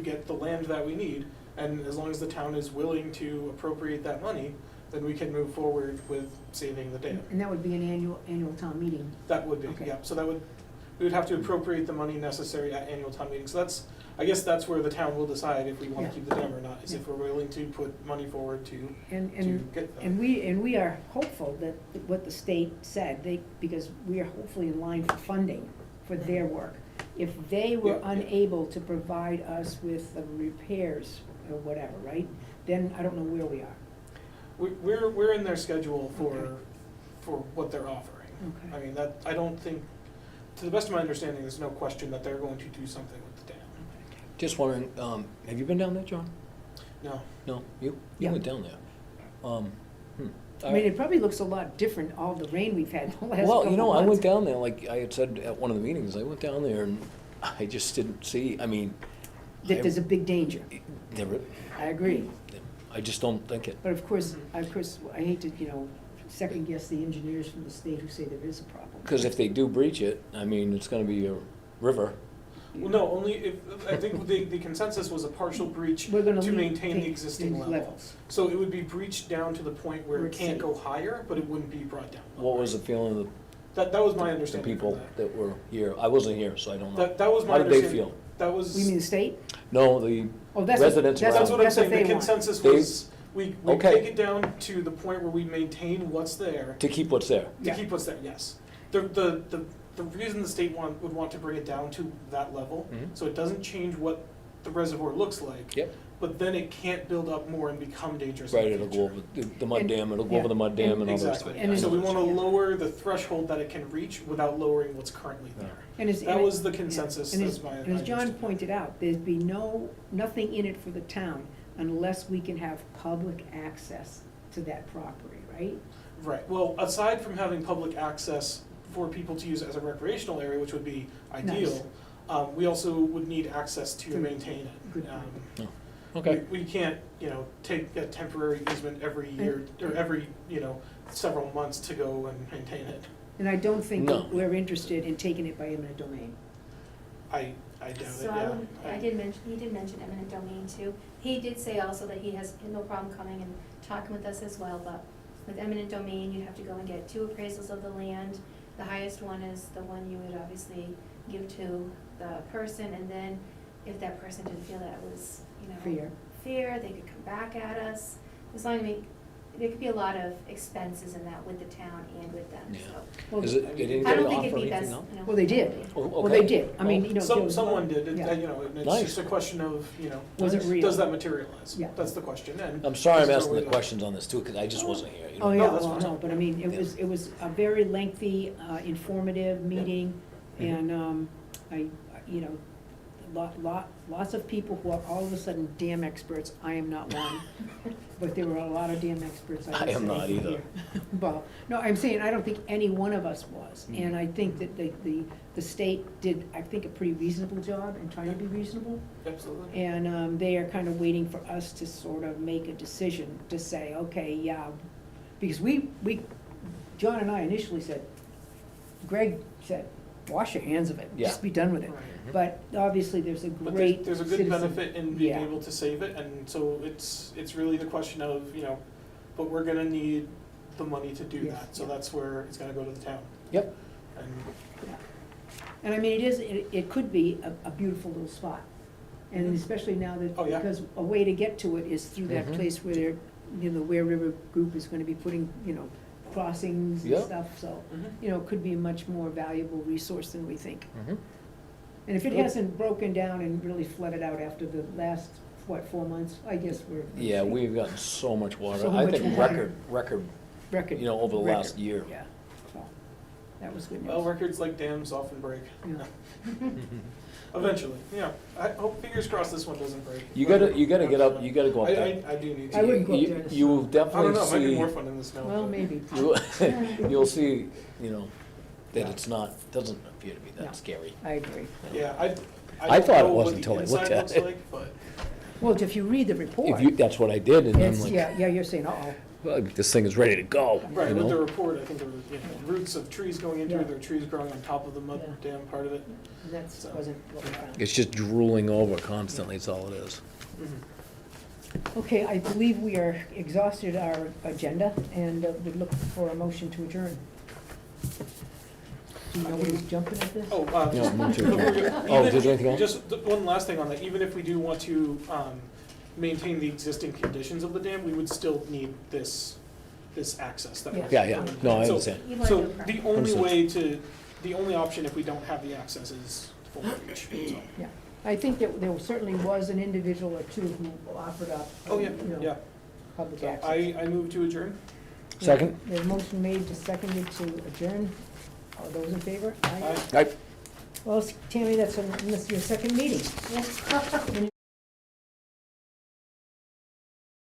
Speaker 5: get the land that we need, and as long as the town is willing to appropriate that money, then we can move forward with saving the dam.
Speaker 2: And that would be an annual town meeting.
Speaker 5: That would be,
Speaker 2: Okay.
Speaker 5: yeah, so we would have to appropriate the money necessary at annual town meeting. So I guess that's where the town will decide if we want
Speaker 2: Yeah.
Speaker 5: to keep the dam or not, is if we're willing to put money forward to
Speaker 2: And
Speaker 5: get that.
Speaker 2: And we are hopeful that what the state said, because we are hopefully in line for funding for their work. If they were
Speaker 5: Yeah.
Speaker 2: unable to provide us with the repairs or whatever, right, then I don't know where we are.
Speaker 5: We're in their schedule
Speaker 2: Okay.
Speaker 5: for what they're offering.
Speaker 2: Okay.
Speaker 5: I mean, I don't think, to the best of my understanding, there's no question that they're going to do something with the dam.
Speaker 7: Just wondering, have you been down there, John?
Speaker 5: No,
Speaker 7: No, you
Speaker 2: Yeah.
Speaker 7: went down there.
Speaker 2: I mean, it probably looks a lot different, all the rain we've had the last couple
Speaker 7: Well,
Speaker 2: months.
Speaker 7: you know, I went down there, like I had said at one of the meetings, I went down there and I just didn't see, I mean.
Speaker 2: That there's a big danger.
Speaker 7: There,
Speaker 2: I agree.
Speaker 7: I just don't think it.
Speaker 2: But of course, I hate to, second guess the engineers from the state who say there is a problem.
Speaker 7: Because if they do breach it, I mean, it's gonna be a river.
Speaker 5: well, no, only if, I think the consensus was a partial breach
Speaker 2: We're gonna
Speaker 5: to
Speaker 2: leave-
Speaker 5: maintain the
Speaker 2: take
Speaker 5: existing
Speaker 2: these
Speaker 5: level.
Speaker 2: levels.
Speaker 5: So it would be breached down to the point where
Speaker 2: Where
Speaker 5: it
Speaker 2: it's
Speaker 5: can't
Speaker 2: safe.
Speaker 5: go higher, but it wouldn't be brought down.
Speaker 7: What was the feeling of
Speaker 5: That was my
Speaker 7: the
Speaker 5: understanding
Speaker 7: people
Speaker 5: from that.
Speaker 7: that were here? I wasn't here, so I don't know.
Speaker 5: That was my
Speaker 7: How did they
Speaker 5: understanding.
Speaker 7: feel?
Speaker 5: That was.
Speaker 2: You mean the state?
Speaker 7: No, the
Speaker 2: Oh, that's
Speaker 7: residents
Speaker 2: what,
Speaker 7: around.
Speaker 5: That's what I'm saying, the
Speaker 2: they want.
Speaker 5: consensus
Speaker 7: They-
Speaker 5: was, we
Speaker 7: Okay.
Speaker 5: take it down to the point where we maintain what's there,
Speaker 7: to keep what's there.
Speaker 5: to
Speaker 2: Yeah.
Speaker 5: keep what's there, yes. The reason the state would want to bring it down to that level,
Speaker 7: Mhm.
Speaker 5: so it doesn't change what the reservoir looks like.
Speaker 7: Yep.
Speaker 5: But then it can't build up more and become dangerous in
Speaker 7: Right,
Speaker 5: the
Speaker 7: it'll
Speaker 5: future.
Speaker 7: go over the mud
Speaker 2: And-
Speaker 7: dam, it'll go
Speaker 2: yeah.
Speaker 7: over the mud dam and all that
Speaker 5: Exactly,
Speaker 7: stuff.
Speaker 2: And
Speaker 5: so we wanna
Speaker 2: yeah.
Speaker 5: lower the threshold that it can reach without lowering what's currently there.
Speaker 2: And as-
Speaker 5: That
Speaker 2: and-
Speaker 5: was the
Speaker 2: yeah.
Speaker 5: consensus,
Speaker 2: And
Speaker 5: that's
Speaker 2: as-
Speaker 5: my
Speaker 2: And as John
Speaker 5: understanding.
Speaker 2: pointed out, there'd be nothing in it for the town unless we can have public access to that property, right?
Speaker 5: Right, well, aside from having public access for people to use as a recreational area, which would be ideal, we also would need access to
Speaker 2: To-
Speaker 5: maintain it.
Speaker 2: good
Speaker 5: Um,
Speaker 7: Okay,
Speaker 5: We can't, take a temporary easement every year, or every, several months to go and maintain it.
Speaker 2: And I don't think
Speaker 7: No.
Speaker 2: we're interested in taking it by eminent domain.
Speaker 5: I doubt it,
Speaker 8: So
Speaker 5: yeah.
Speaker 8: he did mention eminent domain too. He did say also that he has no problem coming and talking with us as well, but with eminent domain, you'd have to go and get 2 appraisals of the land. The highest one is the one you would obviously give to the person, and then if that person didn't feel that it was, fair, they could come back at us. As long as there could be a lot of expenses in that with the town and with them,
Speaker 7: Yeah.
Speaker 8: so.
Speaker 2: Well,
Speaker 7: is it, they didn't
Speaker 8: I
Speaker 7: get an
Speaker 8: don't think
Speaker 7: offer
Speaker 8: it'd
Speaker 7: or
Speaker 8: be
Speaker 7: anything
Speaker 8: best,
Speaker 7: else?
Speaker 2: Well, they did.
Speaker 7: Oh,
Speaker 2: Well, they
Speaker 7: okay.
Speaker 2: did. I mean,
Speaker 5: Someone did,
Speaker 2: yeah.
Speaker 5: and it's
Speaker 7: Nice.
Speaker 5: just a question of,
Speaker 2: Was it real?
Speaker 5: does that materialize?
Speaker 2: Yeah.
Speaker 5: That's the question, and.
Speaker 7: I'm sorry I'm
Speaker 5: this is
Speaker 7: asking
Speaker 5: where
Speaker 7: the
Speaker 5: we-
Speaker 7: questions on this too, because I just wasn't here.
Speaker 2: Oh,
Speaker 5: No,
Speaker 2: yeah,
Speaker 5: that's
Speaker 2: well,
Speaker 5: fine.
Speaker 2: no, but I mean, it was a very lengthy, informative meeting,
Speaker 7: Mhm.
Speaker 2: and, lots of people who are all of a sudden dam experts. I am not one, but there were a lot of dam experts.
Speaker 7: I am not either.
Speaker 2: here. Well, no, I'm saying, I don't think any one of us was,
Speaker 7: Mhm.
Speaker 2: and I think that the state did, I think, a pretty reasonable job in trying to be reasonable.
Speaker 5: Absolutely.
Speaker 2: And they are kind of waiting for us to sort of make a decision to say, okay, yeah, because John and I initially said, Greg said, wash your hands of it,
Speaker 7: Yeah.
Speaker 2: just be done with it.
Speaker 5: Right.
Speaker 2: But obviously, there's a
Speaker 5: But
Speaker 2: great
Speaker 5: there's a good
Speaker 2: citizen-
Speaker 5: benefit in being
Speaker 2: Yeah.
Speaker 5: able to save it, and so it's really the question of, but we're gonna need the money to do
Speaker 2: Yes,
Speaker 5: that, so
Speaker 2: yeah.
Speaker 5: that's where it's gonna go to the town.
Speaker 7: Yep.
Speaker 5: And,
Speaker 2: Yeah. And I mean, it could be a beautiful little spot. And
Speaker 5: Mhm.
Speaker 2: especially now that,
Speaker 5: Oh, yeah.
Speaker 2: because a way to get to it is through that
Speaker 7: Mhm.
Speaker 2: place where the Ware River Group is gonna be putting, crossings and
Speaker 7: Yep.
Speaker 2: stuff, so.
Speaker 5: Mhm.
Speaker 2: It could be a much more valuable resource than we think.
Speaker 7: Mhm.
Speaker 2: And if it
Speaker 7: Good.
Speaker 2: hasn't broken down and really flooded out after the last, 4 months, I guess we're.
Speaker 7: Yeah, we've gotten so much water.
Speaker 2: So
Speaker 7: I
Speaker 2: much
Speaker 7: think
Speaker 2: water.
Speaker 7: record
Speaker 2: record.
Speaker 7: you know, over the last
Speaker 2: record,
Speaker 7: year.
Speaker 2: Yeah, so, that was good
Speaker 5: Well,
Speaker 2: news.
Speaker 5: records like dams often break.
Speaker 2: Yeah.
Speaker 5: Eventually, yeah. I hope, fingers crossed this one doesn't break.
Speaker 7: You gotta get up, you gotta go up there.
Speaker 5: I do need to.
Speaker 2: I wouldn't go up there
Speaker 7: You
Speaker 2: in the
Speaker 7: you will
Speaker 2: snow.
Speaker 5: I don't
Speaker 7: definitely
Speaker 5: know, it might be
Speaker 7: see,
Speaker 5: more fun in the snow.
Speaker 2: Well,
Speaker 5: but-
Speaker 2: maybe.
Speaker 7: you'll see, you know, that
Speaker 5: Yeah.
Speaker 7: it's not, doesn't appear to be
Speaker 2: No.
Speaker 7: that scary.
Speaker 2: I agree.
Speaker 5: Yeah,
Speaker 7: I
Speaker 5: don't
Speaker 7: thought it
Speaker 5: know what
Speaker 7: wasn't
Speaker 5: the
Speaker 7: until I looked
Speaker 5: inside
Speaker 7: at
Speaker 5: looks
Speaker 7: it.
Speaker 5: like, but
Speaker 2: Well, if you read the report,
Speaker 7: If you, that's what I did, and I'm
Speaker 2: it's,
Speaker 7: like,
Speaker 2: yeah, you're saying, uh-oh.
Speaker 7: well, this thing is ready to go,
Speaker 5: right,
Speaker 7: you
Speaker 5: with the
Speaker 7: know?
Speaker 5: report, I think there were, roots of trees going into
Speaker 2: Yeah.
Speaker 5: it, there are trees growing on top of the mud
Speaker 2: Yeah.
Speaker 5: dam part of it.
Speaker 2: And that
Speaker 5: So.
Speaker 2: wasn't what we found.
Speaker 7: It's just drooling over constantly, that's all it is.
Speaker 2: Okay, I believe we are exhausted our agenda, and would look for a motion to adjourn. Do you know who's jumping at this?
Speaker 5: Oh,
Speaker 7: Yeah,
Speaker 5: just,
Speaker 7: me too.
Speaker 5: before we go,
Speaker 7: Oh,
Speaker 5: even-
Speaker 7: is there anything else?
Speaker 5: Just one last thing on that, even if we do want to, maintain the existing conditions of the dam, we would still need this access that we're.
Speaker 2: Yeah.
Speaker 7: Yeah, no, I
Speaker 5: So-
Speaker 7: understand.
Speaker 8: You wanna
Speaker 5: So
Speaker 8: do a permit.
Speaker 5: the only
Speaker 7: Understood.
Speaker 5: way to, the only option if we don't have the access is full reach, so.
Speaker 2: Yeah, I think that there certainly was an individual or two who offered up,
Speaker 5: Oh, yeah,
Speaker 2: you know,
Speaker 5: yeah.
Speaker 2: public
Speaker 5: So
Speaker 2: access.
Speaker 5: I move to adjourn.
Speaker 7: Second?
Speaker 2: There's a motion made to seconded to adjourn. All those in favor?
Speaker 5: Aye.
Speaker 7: Aye.
Speaker 2: Well, Tammy, that's your second meeting.